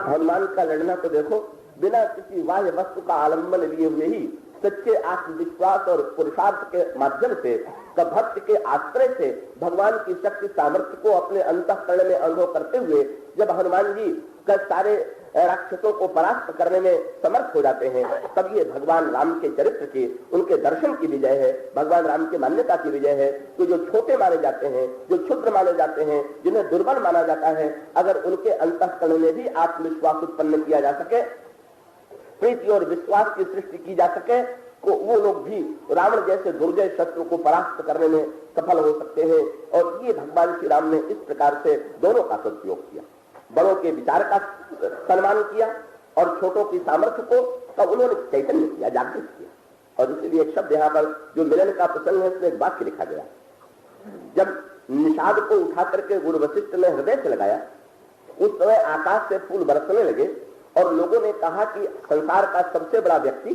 हनुमान का लड़ना तो देखो बिना किसी बाह्य वस्तु का आलंबन लिए हुए ही सच्चे आत्मविश्वास और पुरुषार्थ के माध्यम से, भक्त के आश्रय से भगवान की शक्ति सामर्थ्य को अपने अंतःकरण में अनुभव करते हुए जब हनुमान जी का सारे राक्षसों को परास्त करने में समर्थ हो जाते हैं, तब ये भगवान राम के चरित्र की, उनके दर्शन की विजय है, भगवान राम की मान्यता की विजय है। तो जो छोटे माने जाते हैं, जो क्षुद्र माने जाते हैं, जिन्हें दुर्बल माना जाता है, अगर उनके अंतःकरण में भी आत्मविश्वास उत्पन्न किया जा सके, प्रीति और विश्वास की सृष्टि की जा सके, तो वो लोग भी रावण जैसे दुर्जय शत्रु को परास्त करने में सफल हो सकते हैं। और ये भगवान श्री राम ने इस प्रकार से दोनों का सदुपयोग किया, बड़ों के विचार का सम्मान किया और छोटों की सामर्थ्य को तब उन्होंने चैतन्य किया, जागृत किया। और इसीलिए एक शब्द यहाँ पर जो मिलन का प्रसंग है, उसमें एक वाक्य लिखा गया, जब निषाद को उठा करके गुरु वशिष्ठ ने हृदय से लगाया, उस समय आकाश से फूल बरसने लगे और लोगों ने कहा कि संसार का सबसे बड़ा व्यक्ति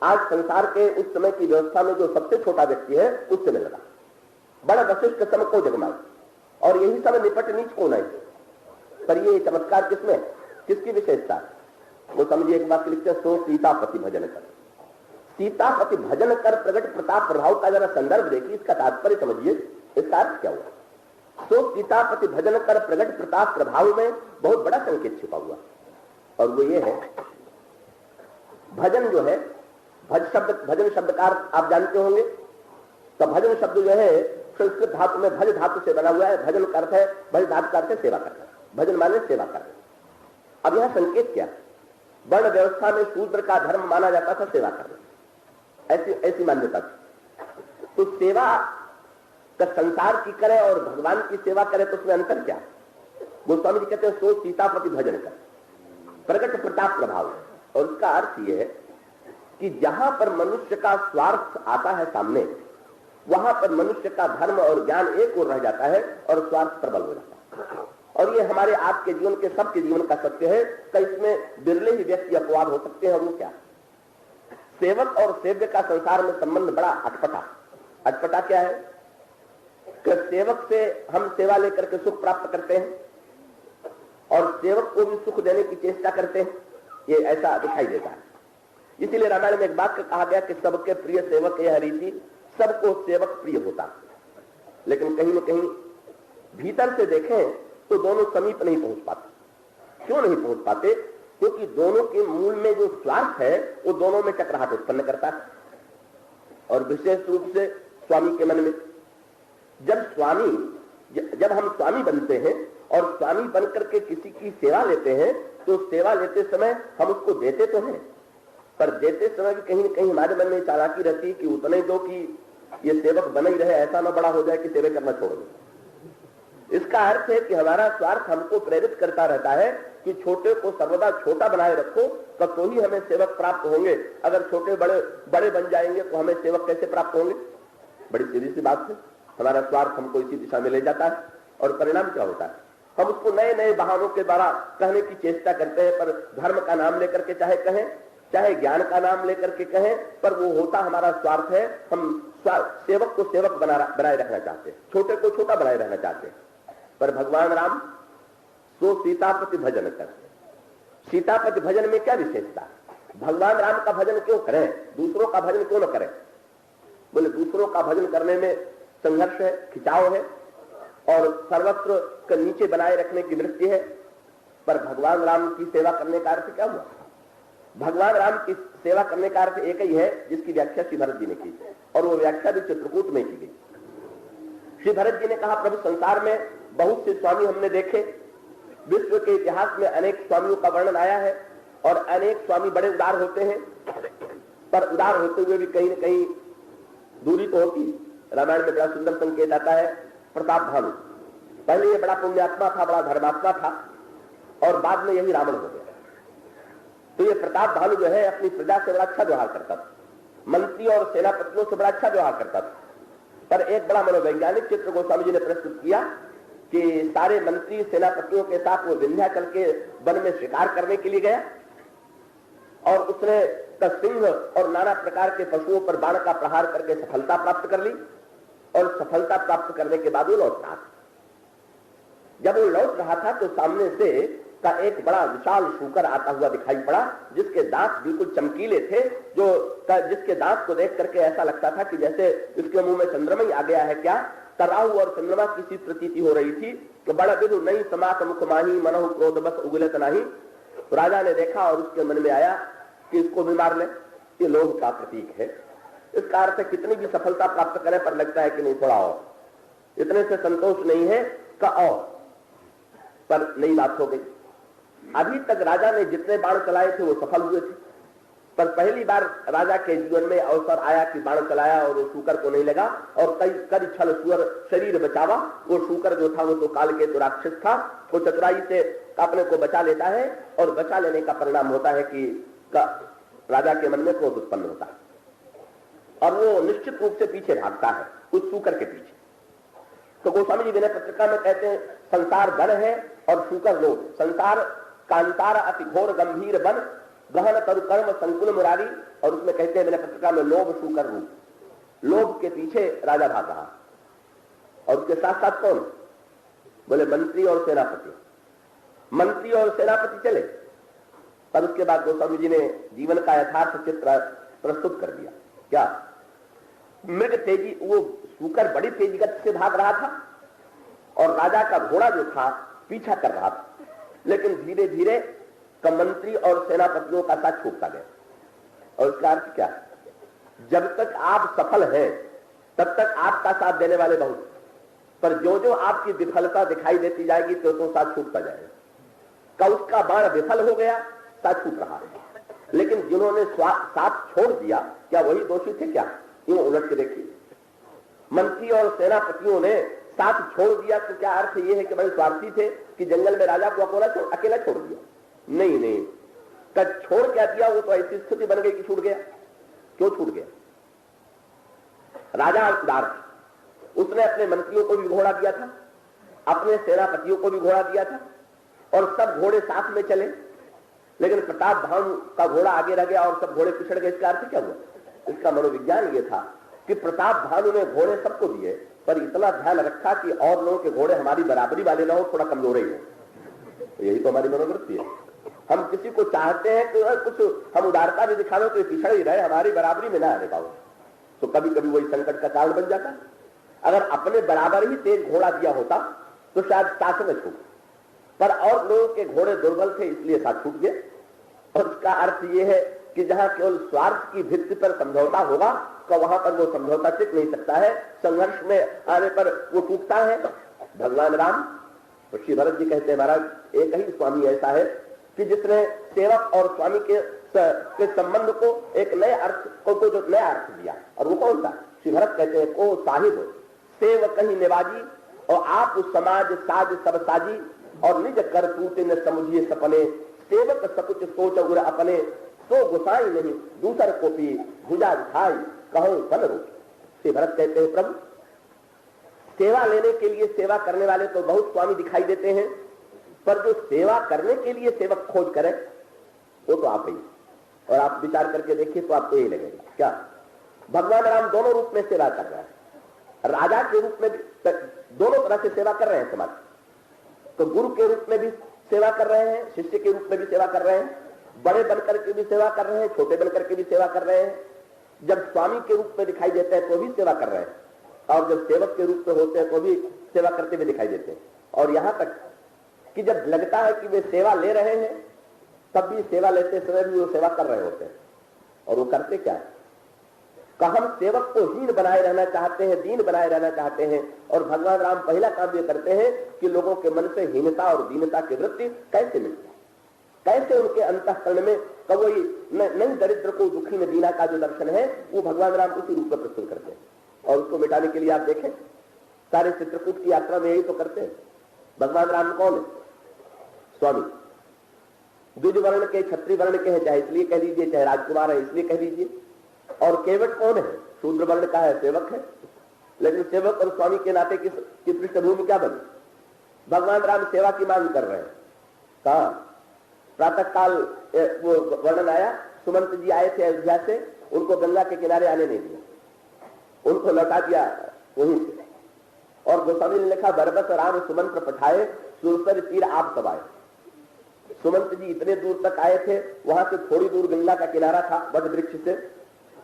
आज संसार के उस समय की व्यवस्था में जो सबसे छोटा व्यक्ति है उससे मिल लगा। बड़ा वशिष्ठ सम को जगमाई और यही समय निपट नीच को नहीं। पर ये चमत्कार किसमें, किसकी विशेषता? वो समझिए एक बात लिखते हैं, सो सीतापति भजन कर। सीतापति भजन कर प्रगट प्रताप प्रभाव का जरा संदर्भ देखिए, इसका तात्पर्य समझिए, इसका अर्थ क्या हुआ। सो सीतापति भजन कर प्रगट प्रताप प्रभाव में बहुत बड़ा संकेत छिपा हुआ, और वो ये है, भजन जो है, भजन शब्द का आप जानते होंगे। तो भजन शब्द जो है संस्कृत धातु में भज धातु से बना हुआ है। भजन का अर्थ है, भज धातु का अर्थ है सेवा करना, भजन माने सेवा करना। अब यह संकेत क्या, वर्ण व्यवस्था में शूद्र का धर्म माना जाता था सेवा करना, ऐसी मान्यता थी। तो सेवा का संसार की करे और भगवान की सेवा करे तो उसमें अंतर क्या? गोस्वामी जी कहते हैं, सो सीतापति भजन कर प्रगट प्रताप प्रभाव। और उसका अर्थ यह है कि जहां पर मनुष्य का स्वार्थ आता है सामने, वहां पर मनुष्य का धर्म और ज्ञान एक ओर रह जाता है और स्वार्थ प्रबल हो जाता है। और ये हमारे आपके जीवन के, सबके जीवन का सत्य है कि इसमें बिरले ही व्यक्ति अपवाद हो सकते हैं। और वो क्या, सेवक और सेव्य का संसार में संबंध बड़ा अटपटा। अटपटा क्या है कि सेवक से हम सेवा लेकर के सुख प्राप्त करते हैं और सेवक को भी सुख देने की चेष्टा करते हैं, ये ऐसा दिखाई देता है। इसीलिए रामायण में एक वाक्य कहा गया कि सबके प्रिय सेवक यह रीति, सबको सेवक प्रिय होता। लेकिन कहीं न कहीं भीतर से देखें तो दोनों समीप नहीं पहुंच पाते। क्यों नहीं पहुंच पाते? क्योंकि दोनों के मूल में जो स्वार्थ है वो दोनों में चक्राहट उत्पन्न करता है। और विशेष रूप से स्वामी के मन में, जब हम स्वामी बनते हैं और स्वामी बनकर के किसी की सेवा लेते हैं, तो सेवा लेते समय हम उसको देते तो हैं, पर देते समय भी कहीं न कहीं हमारे मन में चालाकी रहती है कि उतने दो कि ये सेवक बना ही रहे, ऐसा ना बड़ा हो जाए कि सेवा करना छोड़ दे। इसका अर्थ है कि हमारा स्वार्थ हमको प्रेरित करता रहता है कि छोटे को सर्वदा छोटा बनाए रखो, तब तो ही हमें सेवक प्राप्त होंगे। अगर छोटे बड़े बन जाएंगे तो हमें सेवक कैसे प्राप्त होंगे? बड़ी सीधी सी बात है, हमारा स्वार्थ हमको इसी दिशा में ले जाता है। और परिणाम क्या होता है, हम उसको नए नए बहानों के द्वारा कहने की चेष्टा करते हैं, पर धर्म का नाम लेकर के चाहे कहें, चाहे ज्ञान का नाम लेकर के कहें, पर वो होता हमारा स्वार्थ है। हम सेवक को सेवक बनाए रखना चाहते हैं, छोटे को छोटा बनाए रहना चाहते हैं। पर भगवान राम सो सीतापति भजन कर। सीतापति भजन में क्या विशेषता? भगवान राम का भजन क्यों करें, दूसरों का भजन क्यों न करें? बोले दूसरों का भजन करने में संघर्ष है, खिंचाव है और सर्वत्र के नीचे बनाए रखने की वृत्ति है। पर भगवान राम की सेवा करने का अर्थ क्या हुआ? भगवान राम की सेवा करने का अर्थ एक ही है, जिसकी व्याख्या श्री भरत जी ने की, और वो व्याख्या भी चित्रकूट में की गई। श्री भरत जी ने कहा, प्रभु संसार में बहुत से स्वामी हमने देखे, विश्व के इतिहास में अनेक स्वामियों का वर्णन आया है और अनेक स्वामी बड़े उदार होते हैं, पर उदार होते हुए भी कहीं न कहीं दूरी तो होती। रामायण में बड़ा सुंदर संकेत आता है, प्रताप भानु पहले ये बड़ा पुण्यात्मा था, बड़ा धर्मात्मा था, और बाद में यही रावण हो गया। तो ये प्रताप भानु जो है अपनी प्रजा से बड़ा अच्छा व्यवहार करता था, मंत्री और सेनापतियों से बड़ा अच्छा व्यवहार करता था। पर एक बड़ा मनोवैज्ञानिक चित्र गोस्वामी जी ने प्रस्तुत किया कि सारे मंत्री सेनापतियों के साथ वो विंध्याचल के वन में शिकार करने के लिए गया और उसने सिंह और नाना प्रकार के पशुओं पर बाण का प्रहार करके सफलता प्राप्त कर ली, और सफलता प्राप्त करने के बाद वो लौट रहा था। जब वो लौट रहा था तो सामने से का एक बड़ा विशाल शूकर आता हुआ दिखाई पड़ा, जिसके दांत बिल्कुल चमकीले थे, जिसके दांत को देख करके ऐसा लगता था कि जैसे इसके मुंह में चंद्रमा ही आ गया है क्या, तराहु और चंद्रमा की सी प्रतीति हो रही थी कि बड़ा विधु नहीं समात मुख माही मनहु क्रोध बस उगलत नहीं। तो राजा ने देखा और उसके मन में आया कि इसको भी मार ले, ये लोभ का प्रतीक है। इसका अर्थ है कितनी भी सफलता प्राप्त करें पर लगता है कि नहीं थोड़ा और, इतने से संतोष नहीं है का और, पर नई बात हो गई। अभी तक राजा ने जितने बाण चलाए थे वो सफल हुए थे, पर पहली बार राजा के जीवन में अवसर आया कि बाण चलाया और वो शूकर को नहीं लगा, और कई कर छल सुअर शरीर बचावा। वो शूकर जो था वो तो काल के राक्षस था, वो चतुराई से अपने को बचा लेता है, और बचा लेने का परिणाम होता है कि राजा के मन में क्रोध उत्पन्न होता है और वो निश्चित रूप से पीछे भागता है उस शूकर के पीछे। तो गोस्वामी जी विनय पत्रिका में कहते हैं संसार बन है और शूकर लोभ। संसार कांतार अति घोर गंभीर बन गहन तरु कर्म संकुल मुरारी, और उसमें कहते हैं विनय पत्रिका में लोभ शूकर रूप। लोभ के पीछे राजा भाग रहा, और उसके साथ साथ कौन? बोले मंत्री और सेनापति। मंत्री और सेनापति चले, पर उसके बाद गोस्वामी जी ने जीवन का यथार्थ चित्र प्रस्तुत कर दिया। क्या? मृग तेजी, वो शूकर बड़ी तेजी गति से भाग रहा था और राजा का घोड़ा जो था पीछा कर रहा था, लेकिन धीरे धीरे मंत्री और सेनापतियों का साथ छूटता गया। और इसका अर्थ क्या? जब तक आप सफल हैं तब तक आपका साथ देने वाले बहुत, पर जो जो आपकी विफलता दिखाई देती जाएगी तो साथ छूटता जाएगा। का उसका बाण विफल हो गया, साथ छूट रहा है, लेकिन जिन्होंने साथ छोड़ दिया क्या वही दोषी थे क्या? यूं उलट के देखिए, मंत्री और सेनापतियों ने साथ छोड़ दिया तो क्या अर्थ यह है कि बड़े स्वार्थी थे कि जंगल में राजा को अकेला छोड़ दिया? नहीं नहीं, कब छोड़ क्या दिया? वो तो ऐसी स्थिति बन गई कि छूट गया। क्यों छूट गया? राजा उदार था, उसने अपने मंत्रियों को भी घोड़ा दिया था, अपने सेनापतियों को भी घोड़ा दिया था, और सब घोड़े साथ में चले, लेकिन प्रताप भानु का घोड़ा आगे रह गया और सब घोड़े पिछड़ गए। इसका अर्थ क्या हुआ? इसका मनोविज्ञान यह था कि प्रताप भानु ने घोड़े सबको दिए, पर इतना ध्यान रखा कि और लोगों के घोड़े हमारी बराबरी वाले ना हो, थोड़ा कमजोर ही हो। तो यही तो हमारी मनोवृत्ति है। हम किसी को चाहते हैं कि कुछ हम उदारता भी दिखा दो तो पिछड़ ही रहे, हमारी बराबरी में ना आने पाओ, तो कभी कभी वही संकट का कारण बन जाता है। अगर अपने बराबर ही तेज घोड़ा दिया होता तो शायद साथ में छूट, पर और लोगों के घोड़े दुर्बल थे इसलिए साथ छूट गए। और इसका अर्थ यह है कि जहां केवल स्वार्थ की भित्ति पर समझौता होगा तो वहां पर वो समझौता टिक नहीं सकता है, संघर्ष में आने पर वो टूटता है। भगवान राम तो श्री भरत जी कहते हैं महाराज एक ही स्वामी ऐसा है कि जिसने सेवक और स्वामी के संबंध को एक नए अर्थ को जो नया अर्थ दिया, और वो कौन सा? श्री भरत कहते हैं को साहिब सेवक ही निवाजी और आप समाज साज सब साजी और निज कर टूटे न समझिए सपने सेवक सकुच सोच उर अपने तो गुसाई नहीं दूसर को पी भुजा उठाई कहो फल रूप। श्री भरत कहते हैं प्रभु सेवा लेने के लिए सेवा करने वाले तो बहुत स्वामी दिखाई देते हैं, पर जो सेवा करने के लिए सेवक खोज करे वो तो आप ही। और आप विचार करके देखिए तो आपको यही लगेगा क्या भगवान राम दोनों रूप में सेवा कर रहे हैं, राजा के रूप में भी दोनों तरह से सेवा कर रहे हैं समाज। तो गुरु के रूप में भी सेवा कर रहे हैं, शिष्य के रूप में भी सेवा कर रहे हैं, बड़े बनकर के भी सेवा कर रहे हैं, छोटे बनकर के भी सेवा कर रहे हैं। जब स्वामी के रूप में दिखाई देते हैं तो भी सेवा कर रहे हैं, और जब सेवक के रूप में होते हैं तो भी सेवा करते हुए दिखाई देते हैं। और यहां तक कि जब लगता है कि वे सेवा ले रहे हैं तब भी सेवा लेते समय भी वो सेवा कर रहे होते हैं। और वो करते क्या है? हम सेवक को हीन बनाए रहना चाहते हैं, दीन बनाए रहना चाहते हैं, और भगवान राम पहला काम ये करते हैं कि लोगों के मन से हीनता और दीनता की वृत्ति कैसे मिलती है, कैसे उनके अंतःकरण में कवई नहीं दरिद्र को दुखी में दीना का जो दर्शन है वो भगवान राम उसी रूप में प्रस्तुत करते हैं। और उसको मिटाने के लिए आप देखें सारे चित्रकूट की यात्रा में यही तो करते हैं। भगवान राम कौन है? स्वामी। द्विज वर्ण के क्षत्रिय वर्ण के हैं, चाहे इसलिए कह लीजिए, चाहे राजकुमार है इसलिए कह लीजिए। और केवट कौन है? शूद्र वर्ण का है, सेवक है। लेकिन सेवक और स्वामी के नाते की पृष्ठभूमि क्या बनी? भगवान राम सेवा की मांग कर रहे हैं। कहा प्रातः काल वो वर्णन आया, सुमंत जी आए थे अयोध्या से, उनको गंगा के किनारे आने नहीं दिया, उनको लौटा दिया वहीं से। और गोस्वामी ने लिखा बरबस राम सुमंत्र पठाए सुरसर तीर आप सब आए। सुमंत जी इतने दूर तक आए थे, वहां से थोड़ी दूर गंगा का किनारा था वट वृक्ष से।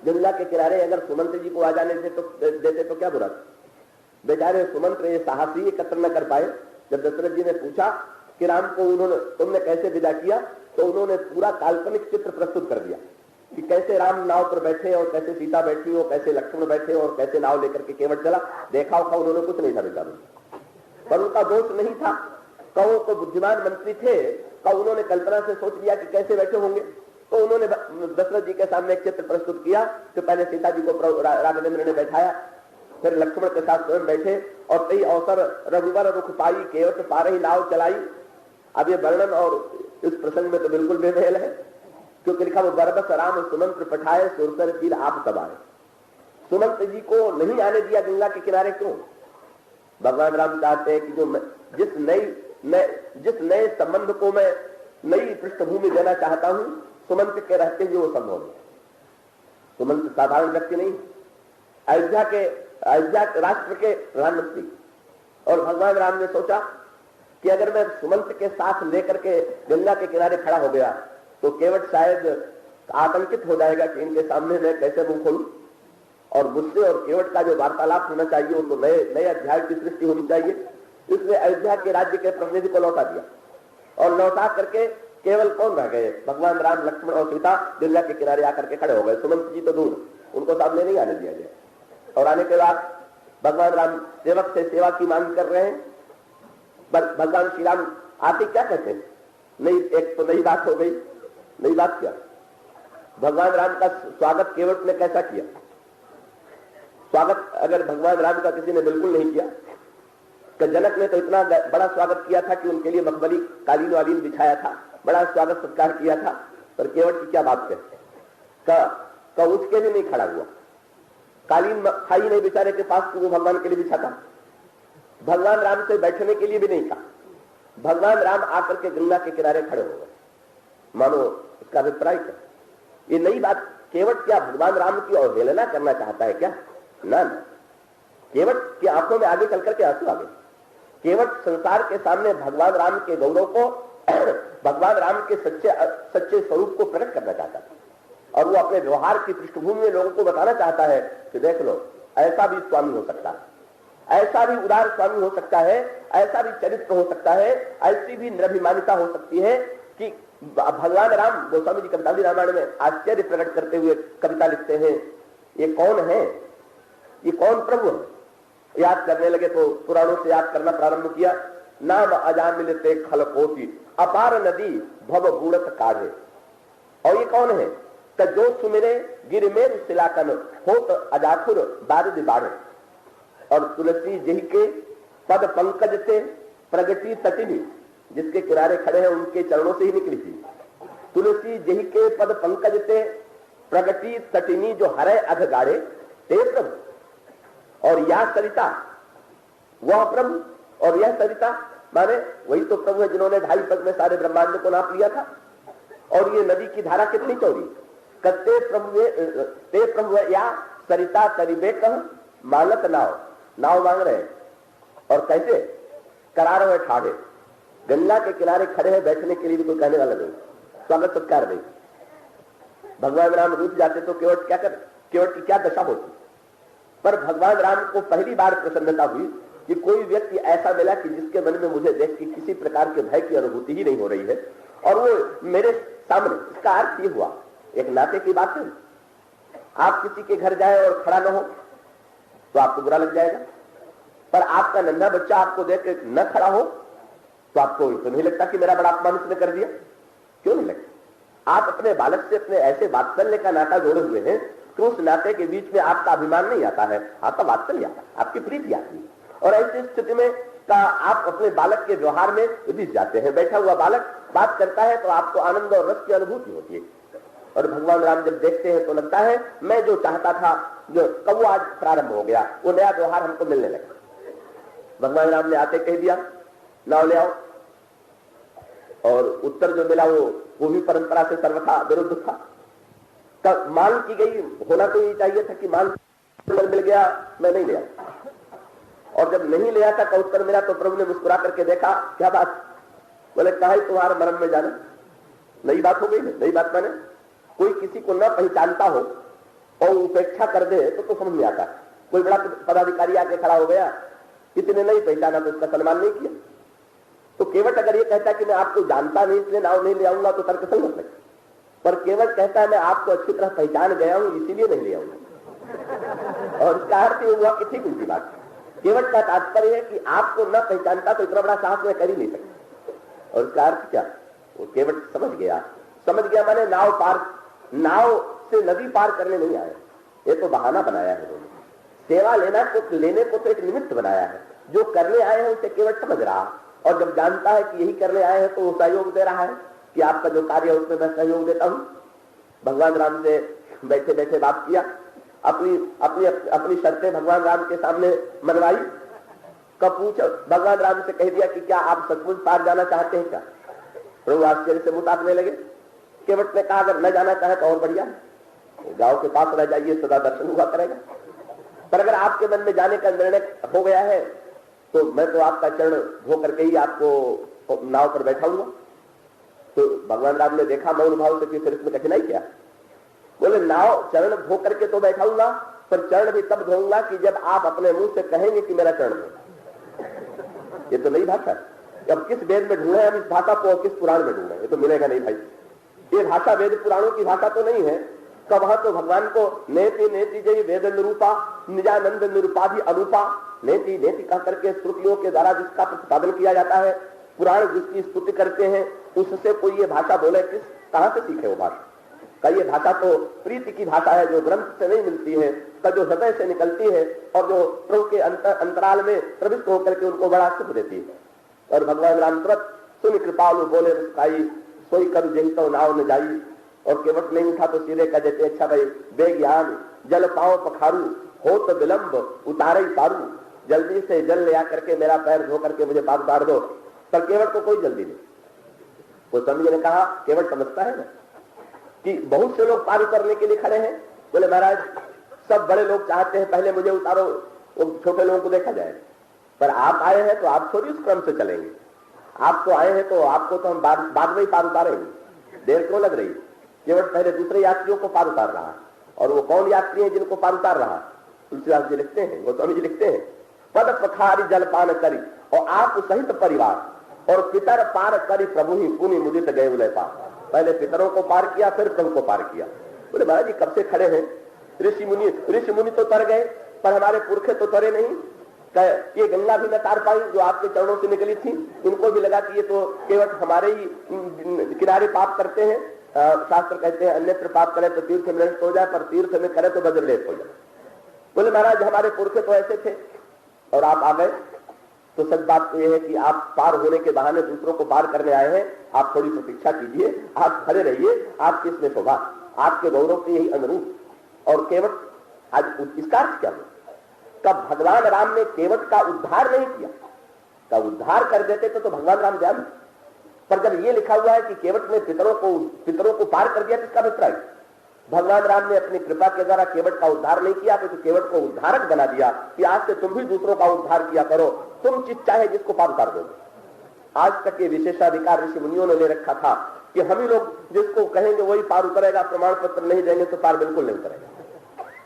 गंगा के किनारे अगर सुमंत जी को आ जाने देते तो क्या बुरा था। बेचारे सुमंत ये साहसी एकत्र न कर पाए। जब दशरथ जी ने पूछा कि राम को तुमने कैसे विदा किया, तो उन्होंने पूरा काल्पनिक चित्र प्रस्तुत कर दिया कि कैसे राम नाव पर बैठे और कैसे सीता बैठी हो, कैसे लक्ष्मण बैठे और कैसे नाव लेकर के केवट चला। देखा उन्होंने कुछ नहीं था बेचारों, पर उनका दोष नहीं था। कौ तो बुद्धिमान मंत्री थे, उन्होंने कल्पना से सोच लिया कि कैसे बैठे होंगे। तो उन्होंने दशरथ जी के सामने एक चित्र प्रस्तुत किया कि पहले सीता जी को राघवेंद्र ने बैठाया, फिर लक्ष्मण के साथ स्वयं बैठे और कई अवसर रघुवर रुख पाई केवट पारही नाव चलाई। अब ये वर्णन और इस प्रसंग में तो बिल्कुल बेमेल है, क्योंकि लिखा वो बरबस राम सुमंत्र पठाए सुरसर तीर आप तब आए। सुमंत जी को नहीं आने दिया गंगा के किनारे, क्यों? भगवान राम चाहते हैं कि जो जिस नए संबंध को मैं नई पृष्ठभूमि देना चाहता हूं, सुमंत के रहते हुए वो संभव है। सुमंत साधारण व्यक्ति नहीं, अयोध्या राष्ट्र के प्रधानमंत्री। और भगवान राम ने सोचा कि अगर मैं सुमंत के साथ लेकर के गंगा के किनारे खड़ा हो गया तो केवट शायद आतंकित हो जाएगा कि इनके सामने मैं कैसे मुंह खोलूं, और मुझसे और केवट का जो वार्तालाप होना चाहिए उनको नए अध्याय की सृष्टि होनी चाहिए। इसलिए अयोध्या के राज्य के प्रतिनिधि को लौटा दिया, और लौटा करके केवल कौन रह गए? भगवान राम, लक्ष्मण और सीता गंगा के किनारे आकर के खड़े हो गए। सुमंत जी तो दूर, उनको सामने नहीं आने दिया गया। और आने के बाद भगवान राम सेवक से सेवा की मांग कर रहे हैं। भगवान श्री राम आते क्या कहते हैं? नहीं, एक तो नई बात हो गई। नई बात क्या? भगवान राम का स्वागत केवट ने कैसा किया? स्वागत अगर भगवान राम का किसी ने बिल्कुल नहीं किया, कि जनक ने तो इतना बड़ा स्वागत किया था कि उनके लिए मखमली कालीन वालीन बिछाया था, बड़ा स्वागत सत्कार किया था, पर केवट की क्या बात है? उठ के भी नहीं खड़ा हुआ, कालीन खाई नहीं बेचारे के पास कि वो भगवान के लिए बिछाता। भगवान राम से बैठने के लिए भी नहीं कहा। भगवान राम आकर के गंगा के किनारे खड़े हो गए। मानो इसका अभिप्राय क्या? ये नई बात। केवट क्या भगवान राम की अवहेलना करना चाहता है क्या? ना, केवट की आंखों में आगे चल करके आंसू आ गए। केवट संसार के सामने भगवान राम के गौरव को, भगवान राम के सच्चे स्वरूप को प्रकट करना चाहता है, और वो अपने व्यवहार की पृष्ठभूमि में लोगों को बताना चाहता है कि देख लो, ऐसा भी स्वामी हो सकता है, ऐसा भी उदार स्वामी हो सकता है, ऐसा भी चरित्र हो सकता है, ऐसी भी निरभिमानिता हो सकती है कि भगवान राम, गोस्वामी जी कवितावली रामायण में आश्चर्य प्रकट करते हुए कविता लिखते हैं, ये कौन है, ये कौन प्रभु है? याद करने लगे तो पुराणों से याद करना प्रारंभ किया। नाम अजामिल ते खलकोटी अपार नदी भव बूढ़त काढ़े। और ये कौन है? जो सुमिरे गिरमेर सिलाकन होत अजाखुर बारिद बाढ़े। और तुलसी जी के पद पंकज से प्रगति तटिनी, जिसके किनारे खड़े हैं उनके चरणों से ही निकली थी। तुलसी जी के पद पंकज से प्रगति तटिनी, जो हरे अघ गाड़े ते प्रभु। और यह सरिता वह प्रभु, और यह सरिता माने वही तो प्रभु है जिन्होंने 2.5 पग में सारे ब्रह्मांड को नाप लिया था। और ये नदी की धारा कितनी चौड़ी? कत्ते प्रभु या सरिता तरीबे कह मालक नाव मांग रहे हैं। और कैसे? करार हुए ठाड़े, गंगा के किनारे खड़े हैं, बैठने के लिए भी कोई कहने वाला नहीं, स्वागत सत्कार नहीं। भगवान राम रूठ जाते तो केवट क्या कर, केवट की क्या दशा होती? पर भगवान राम को पहली बार प्रसन्नता हुई कि कोई व्यक्ति ऐसा मिला कि जिसके मन में मुझे देख के किसी प्रकार के भय की अनुभूति ही नहीं हो रही है, और वो मेरे सामने। इसका अर्थ ये हुआ, एक नाते की बात है। आप किसी के घर जाए और खड़ा न हो तो आपको बुरा लग जाएगा, पर आपका नन्हा बच्चा आपको देख के न खड़ा हो तो आपको तो नहीं लगता कि मेरा बड़ा अपमान उसने कर दिया? क्यों नहीं लगता? आप अपने बालक से अपने ऐसे वात्सल्य का नाता जोड़े हुए हैं कि उस नाते के बीच में आपका अभिमान नहीं आता है, आपका वात्सल्य आता है, आपकी प्रीति आती है। और ऐसी स्थिति में आप अपने बालक के व्यवहार में रिझ जाते हैं। बैठा हुआ बालक बात करता है तो आपको आनंद और रस की अनुभूति होती है। और भगवान राम जब देखते हैं तो लगता है मैं जो चाहता था, जो कब आज प्रारंभ हो गया, वो नया व्यवहार हमको मिलने लगा। भगवान राम ने आते कह दिया नाव ले आओ, और उत्तर जो मिला वो भी परंपरा से सर्वथा विरुद्ध था। तब मांग की गई, होना तो यही चाहिए था कि मांग मिल गया, मैं नहीं लिया। और जब नहीं लिया था का उत्तर मिला तो प्रभु ने मुस्कुरा करके देखा, क्या बात? बोले काहे तुम्हारे मर्म में जाना, नई बात हो गई ना। नई बात माने कोई किसी को न पहचानता हो और उपेक्षा कर दे तो समझ में आता है। कोई बड़ा पदाधिकारी आके खड़ा हो गया, किसी ने नहीं पहचाना तो उसका सम्मान नहीं किया। तो केवट अगर ये कहता है कि मैं आपको जानता नहीं इसलिए नाव नहीं ले आऊंगा तो तर्क संगत है, पर केवट कहता है मैं आपको अच्छी तरह पहचान गया हूं इसीलिए नहीं ले आऊंगा, और इसका अर्थ ये हुआ कि ठीक उनकी बात। केवट का तात्पर्य है कि आपको न पहचानता तो इतना बड़ा साहस में कर ही नहीं सकता। और इसका अर्थ क्या, वो केवट समझ गया माने नाव से नदी पार करने नहीं आए, ये तो बहाना बनाया है उन्होंने। सेवा लेने को तो एक निमित्त बनाया है, जो करने आए हैं उसे केवट समझ रहा, और जब जानता है कि यही करने आए हैं तो वो सहयोग दे रहा है कि आपका जो कार्य है उसमें मैं सहयोग देता हूं। भगवान राम से बैठे बैठे बात किया, अपनी शर्तें भगवान राम के सामने मनवाई। कब पूछा भगवान राम से कह दिया कि क्या आप सचमुच पार जाना चाहते हैं क्या? प्रभु आश्चर्य से मुताकने लगे। केवट ने कहा अगर न जाना चाहे तो और बढ़िया, गांव के पास रह जाइए, सदा दर्शन हुआ करेगा, पर अगर आपके मन में जाने का निर्णय हो गया है तो मैं तो आपका चरण धो करके ही आपको नाव पर बैठाऊंगा। तो भगवान राम ने देखा मौन भाव से कि फिर इसमें कठिनाई क्या। बोले नाव चरण धो करके तो बैठाऊंगा, पर चरण भी तब धोऊंगा कि जब आप अपने मुंह से कहेंगे कि मेरा चरण धो। ये तो नई भाषा है। अब किस वेद में ढूंढे हम इस भाषा को, और किस पुराण में ढूंढे, ये तो मिलेगा नहीं भाई। ये भाषा वेद पुराणों की भाषा तो नहीं है। कब तो भगवान को नेति नेति जय वेद निरूपा निजानंद निरूपाधि अनुपा, नेति नेति कह करके श्रुतियों के द्वारा जिसका प्रतिपादन किया जाता है, पुराण जिसकी स्तुति करते हैं, उससे कोई ये भाषा बोले किस कहां से सीखे वो भाषा का? ये भाषा तो प्रीति की भाषा है, जो ग्रंथ से नहीं मिलती है, का जो हृदय से निकलती है और जो प्रभु के अंतराल में प्रविष्ट होकर के उनको बड़ा सुख देती है। और भगवान राम तुरंत सुन कृपालु बोले सोई कर जही तो नाव न जाई। और केवट नहीं उठा तो सीधे कह देते अच्छा भाई बेज्ञान जल पाओ पखारू हो तो विलंब उतारे पारू, जल्दी से जल ले आकर के मेरा पैर धो करके मुझे पार उतार दो। पर केवट को कोई जल्दी नहीं। वो समझे ने कहा, केवट समझता है ना कि बहुत से लोग पार उतरने के लिए खड़े हैं। बोले महाराज सब बड़े लोग चाहते हैं पहले मुझे उतारो, वो छोटे लोगों को देखा जाए, पर आप आए हैं तो आप थोड़ी उस क्रम से चलेंगे। आप तो आए हैं तो आपको तो हम बाद में ही पार उतारेंगे, देर क्यों लग रही? केवट पहले दूसरे यात्रियों को पार उतार रहा है। और वो कौन यात्री है जिनको पार उतार रहा? तुलसीदास जी लिखते हैं, गोस्वामी जी लिखते हैं, पद पखारी जलपान करी और आप सहित परिवार और पितर पार करी प्रभु ही पुनि मुदित गए उलय पार। पहले पितरों को पार किया फिर प्रभु को पार किया। बोले महाराज जी कब से खड़े हैं? ऋषि मुनि तो तर गए पर हमारे पुरखे तो तरे नहीं। ये गंगा भी न तार पाई जो आपके चरणों से निकली थी। उनको भी लगा कि ये तो केवल हमारे ही किनारे पाप करते हैं। शास्त्र कहते हैं अन्यत्र पाप करे तो तीर्थ में नष्ट हो जाए, पर तीर्थ में करे तो वज्रलेप हो जाए। बोले महाराज हमारे पुरखे तो ऐसे थे और आप आ गए। तो सच बात तो यह है कि आप पार होने के बहाने दूसरों को पार करने आए हैं। आप थोड़ी प्रतीक्षा कीजिए, आप खड़े रहिए, आपकी इसमें शोभा, आपके गौरव के यही अनुरूप। और केवट आज इसका अर्थ क्या हुआ? कब भगवान राम ने केवट का उद्धार नहीं किया, का उद्धार कर देते तो भगवान राम जान। पर जब ये लिखा हुआ है कि केवट ने पितरों को पार कर दिया, किसका अभिप्राय? भगवान राम ने अपनी कृपा के द्वारा केवट का उद्धार नहीं किया, तो केवट को उद्धारक बना दिया कि आज से तुम भी दूसरों का उद्धार किया करो, तुम चित चाहे जिसको पार उतार दो। आज तक ये विशेषाधिकार ऋषि मुनियों ने ले रखा था कि हम ही लोग जिसको कहेंगे वही पार उतरेगा, प्रमाण पत्र नहीं देंगे तो पार बिल्कुल नहीं उतरेगा।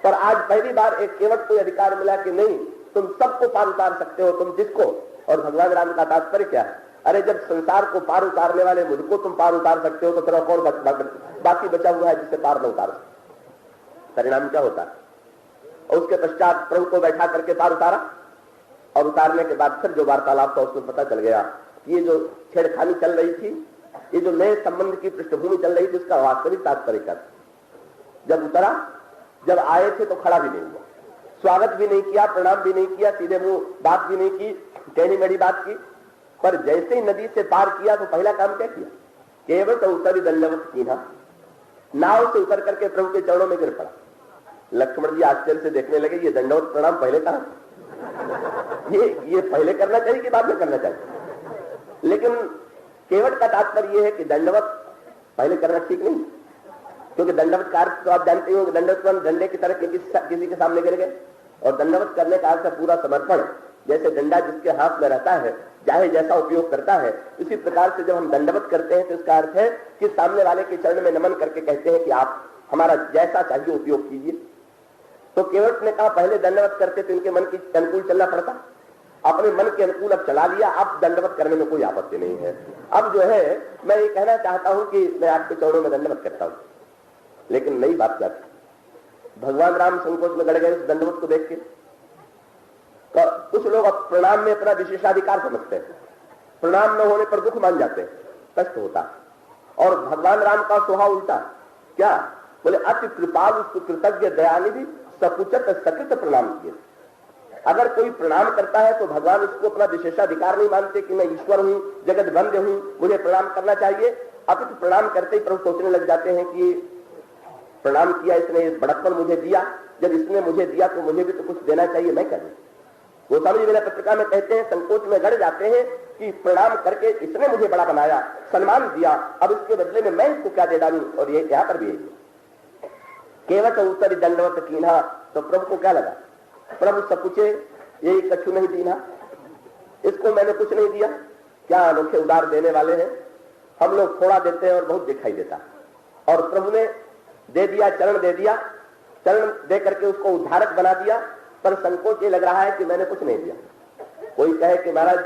पर आज पहली बार एक केवट को अधिकार मिला कि नहीं, तुम सबको पार उतार सकते हो, तुम जिसको। और भगवान राम का तात्पर्य क्या है? अरे जब संसार को पार उतारने वाले मुझको तुम पार उतार सकते हो तो तेरा कौन बाकी बचा हुआ है जिससे पार न उतार सकते? परिणाम क्या होता है? और उसके पश्चात प्रभु को बैठा करके पार उतारा, और उतारने के बाद फिर जो वार्तालाप था उसमें पता चल गया कि ये जो छेड़खानी चल रही थी, ये जो नए संबंध की पृष्ठभूमि चल रही थी, उसका वास्तविक तात्पर्य क्या था? जब उतरा, जब आए थे तो खड़ा भी नहीं हुआ, स्वागत भी नहीं किया, प्रणाम भी नहीं किया, सीधे मुंह बात भी नहीं की, कहनी बड़ी बात की। पर जैसे ही नदी से पार किया तो पहला काम क्या किया? केवल तो उतरी दंडवत कीना, नाव से उतर करके प्रभु के चरणों में गिर पड़ा। लक्ष्मण जी आश्चर्य से देखने लगे, ये दंडवत प्रणाम पहले कहा? ये पहले करना चाहिए कि बाद में करना चाहिए? लेकिन केवट का तात्पर्य यह है कि दंडवत पहले करना ठीक नहीं, क्योंकि दंडवत का अर्थ तो आप जानते हो, दंडवत डंडे की तरह किसी के सामने गिर गए। और दंडवत करने का अर्थ पूरा समर्पण, जैसे डंडा जिसके हाथ में रहता है चाहे जैसा उपयोग करता है, इसी प्रकार से जब हम दंडवत करते हैं तो इसका अर्थ है कि सामने वाले के चरण में नमन करके कहते हैं कि आप हमारा जैसा चाहिए उपयोग कीजिए। तो केवट ने कहा पहले दंडवत करते तो इनके मन के अनुकूल चलना पड़ता, अपने मन के अनुकूल अब चला लिया, अब दंडवत करने में कोई आपत्ति नहीं है। अब जो है मैं ये कहना चाहता हूं कि मैं आपके चरणों में दंडवत करता हूं, लेकिन नई बात क्या थी, भगवान राम संकोच में गड़ गए उस दंडवत को देख के। तो कुछ लोग अब प्रणाम में अपना विशेषाधिकार समझते हैं, प्रणाम न होने पर दुख मान जाते हैं, कष्ट होता। और भगवान राम का स्वभाव उल्टा, क्या बोले, अति कृपालु सुकृतज्ञ दयानिधि सकुचत सकृत प्रणाम किए। अगर कोई प्रणाम करता है तो भगवान उसको अपना विशेषाधिकार नहीं मानते कि मैं ईश्वर हूं, जगत बंद हूं, मुझे प्रणाम करना चाहिए। अपितु प्रणाम करते ही प्रभु सोचने लग जाते हैं कि प्रणाम किया इसने, बड़प्पन मुझे दिया, जब इसने मुझे दिया तो मुझे भी तो कुछ देना चाहिए, मैं करूं। गोस्वामी जी मेरा पत्रिका में कहते हैं, संकोच में गड़ जाते हैं कि प्रणाम करके इसने मुझे बड़ा बनाया, सम्मान दिया, अब इसके बदले में मैं इसको क्या दे डालूं। और ये यहां पर भी है केवट उत्तरी दंडवत कीन्हा, तो प्रभु को क्या लगा, प्रभु सब पूछे यही कछु नहीं दीना, इसको मैंने कुछ नहीं दिया, क्या अनोखे उदार देने वाले हैं। हम लोग थोड़ा देते हैं और बहुत दिखाई देता, और प्रभु ने दे दिया, चरण दे दिया, चरण दे करके उसको उद्धारक बना दिया। पर संकोच ये लग रहा है कि मैंने कुछ नहीं दिया। कोई कहे कि महाराज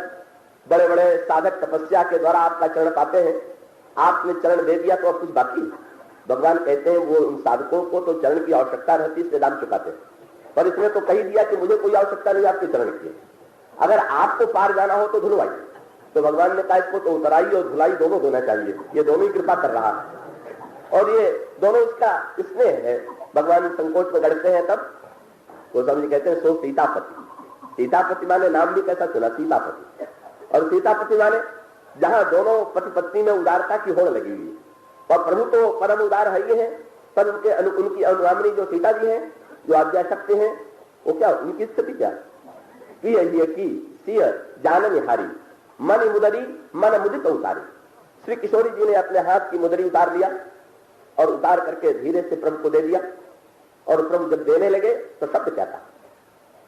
बड़े बड़े साधक तपस्या के द्वारा आपका चरण पाते हैं, आपने चरण दे दिया तो अब कुछ बाकी। भगवान कहते हैं वो उन साधकों को तो चरण की आवश्यकता रहती, इसलिए दान चुकाते हैं, पर इसने तो कही दिया कि मुझे कोई आवश्यकता नहीं आपके चरण की, अगर आपको पार जाना हो तो धुलवाई। तो भगवान ने कहा इसको तो उतराई और धुलाई दोनों देना चाहिए, ये दोनों ही कृपा कर रहा है और ये दोनों इसका स्नेह है। भगवान संकोच में गढ़ते हैं तब गोस्वामी जी कहते हैं सो सीतापति। सीतापति माने नाम भी कैसा सुना, सीतापति। और सीतापति माने जहां दोनों पति पत्नी में उदारता की होड़ लगी हुई, और प्रभु तो परम उदार है ही है, पर उनकी अनुगामिनी जो सीता जी है, जो आज्ञा शक्ति है, वो क्या उनकी स्थिति क्या की सिय जानन हारी मन मुदरी मन मुदित उतारी। श्री किशोरी जी ने अपने हाथ की मुदरी उतार लिया और उतार करके धीरे से प्रभु को दे दिया, और प्रभु जब देने लगे तो शब्द क्या था,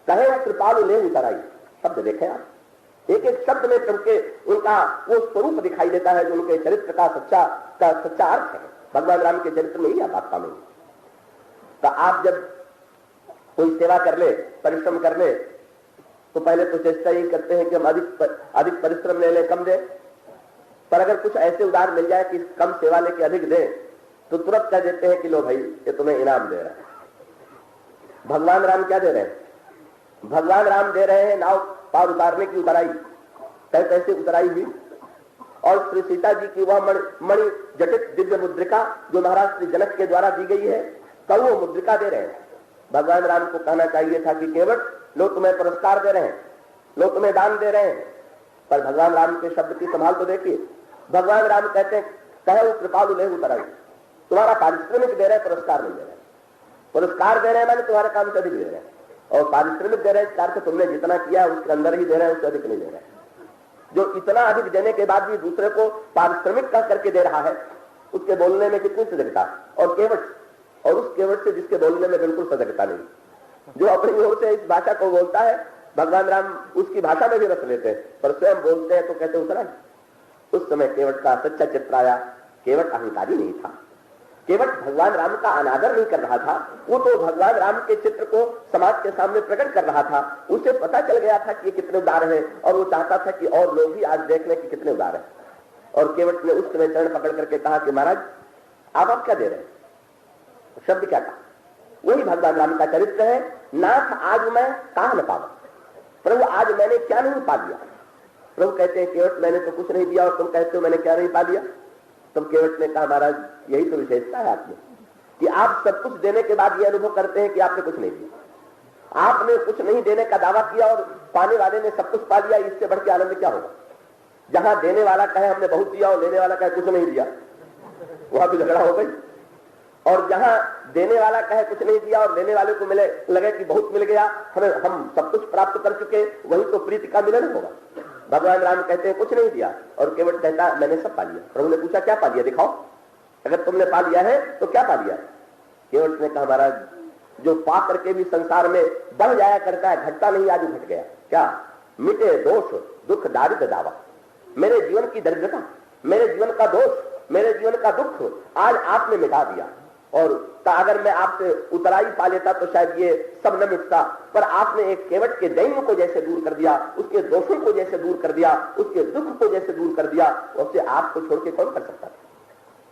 कहे कृपालु ले उतराई। शब्द देखे आप, एक एक शब्द में प्रभु के उनका वो स्वरूप दिखाई देता है जो उनके चरित्र का सच्चा अर्थ है। भगवान राम के चरित्र में ही आप बात पाएंगे। तो आप जब कोई सेवा कर ले, परिश्रम कर ले, तो पहले तो चेष्टा यही करते हैं कि हम अधिक परिश्रम ले ले, कम दे। पर अगर कुछ ऐसे उदार मिल जाए कि कम सेवा लेके अधिक दे, तो तुरंत कह देते हैं कि लो भाई ये तुम्हें इनाम दे रहा है। भगवान राम क्या दे रहे हैं, भगवान राम दे रहे हैं नाव पार उतारने की उतराई। कैसे उतराई हुई, और श्री सीता जी की वह मणि जटित दिव्य मुद्रिका जो महाराज श्री जनक के द्वारा दी गई है, कल वो मुद्रिका दे रहे हैं। भगवान राम को कहना चाहिए था कि केवट लो तुम्हें पुरस्कार दे रहे हैं, लो तुम्हें दान दे रहे हैं, पर भगवान राम के शब्द की संभाल तो देखिए। भगवान राम कहते हैं कहे वो कृपालु ले उतराई, तुम्हारा पारिश्रमिक दे रहे हैं, पुरस्कार नहीं दे रहे। पुरस्कार दे रहे हैं माने तुम्हारे काम से अधिक दे रहे हैं, और पारिश्रमिक दे रहे हैं कार से तुमने जितना किया उसके अंदर ही दे रहे हैं, उससे अधिक नहीं दे रहे हैं। जो इतना अधिक देने के बाद भी दूसरे को पारिश्रमिक का करके दे रहा है, उसके बोलने में कितनी सजगता, और केवट, और उस केवट से जिसके बोलने में बिल्कुल सजगता नहीं, जो अपनी ओर से इस भाषा को बोलता है, भगवान राम उसकी भाषा में भी रस लेते हैं, पर स्वयं बोलते हैं तो कहते उतरा। उस समय केवट का सच्चा चित्र आया। केवट अहंकारी नहीं था, केवट भगवान राम का अनादर नहीं कर रहा था, वो तो भगवान राम के चित्र को समाज के सामने प्रकट कर रहा था। उसे पता चल गया था कि ये कितने उदार है, और वो चाहता था कि और लोग भी आज देख लें कि कितने उदार है। और केवट ने उस समय चरण पकड़ करके कहा कि महाराज आप क्या दे रहे हैं, शब्द क्या कहा, वही भगवान राम का चरित्र है। नाथ आज मैं कहा न पावा, प्रभु आज मैंने क्या नहीं पा लिया। प्रभु कहते हैं केवट मैंने तो कुछ नहीं दिया, और तुम कहते हो मैंने क्या नहीं पा लिया। तब केवट ने कहा महाराज यही तो विशेषता है आपकी, कि आप सब कुछ देने के बाद ये अनुभव करते हैं कि आपने कुछ नहीं दिया। आपने कुछ नहीं देने का दावा किया और पाने वाले ने सब कुछ पा लिया, इससे बढ़ के आनंद क्या होगा। जहां देने वाला कहे हमने बहुत दिया और लेने वाला कहे कुछ नहीं दिया, वहां तो झगड़ा हो गई। और जहां देने वाला कहे कुछ नहीं दिया और लेने वाले को मिले लगे कि बहुत मिल गया, हमें हम सब कुछ प्राप्त कर चुके, वही तो प्रीति का मिलन होगा। भगवान राम कहते हैं कुछ नहीं दिया, और केवट कहता मैंने सब पा लिया। प्रभु ने पूछा क्या पा लिया, दिखाओ, अगर तुमने पा लिया है तो क्या पा लिया। केवट ने कहा महाराज जो पा करके भी संसार में बढ़ जाया करता है, घटता नहीं, आज घट गया। क्या मिटे दोष दुख दारिद्र दावा। मेरे जीवन की दरिद्रता, मेरे जीवन का दोष, मेरे जीवन का दुख आज आपने मिटा दिया। और अगर मैं आपसे उतराई पा लेता तो शायद ये सब न मिटता, पर आपने एक केवट के दैन्य को जैसे दूर कर दिया, उसके दोषों को जैसे दूर कर दिया, उसके दुख को जैसे दूर कर दिया, उससे आपको छोड़ के कौन कर सकता था।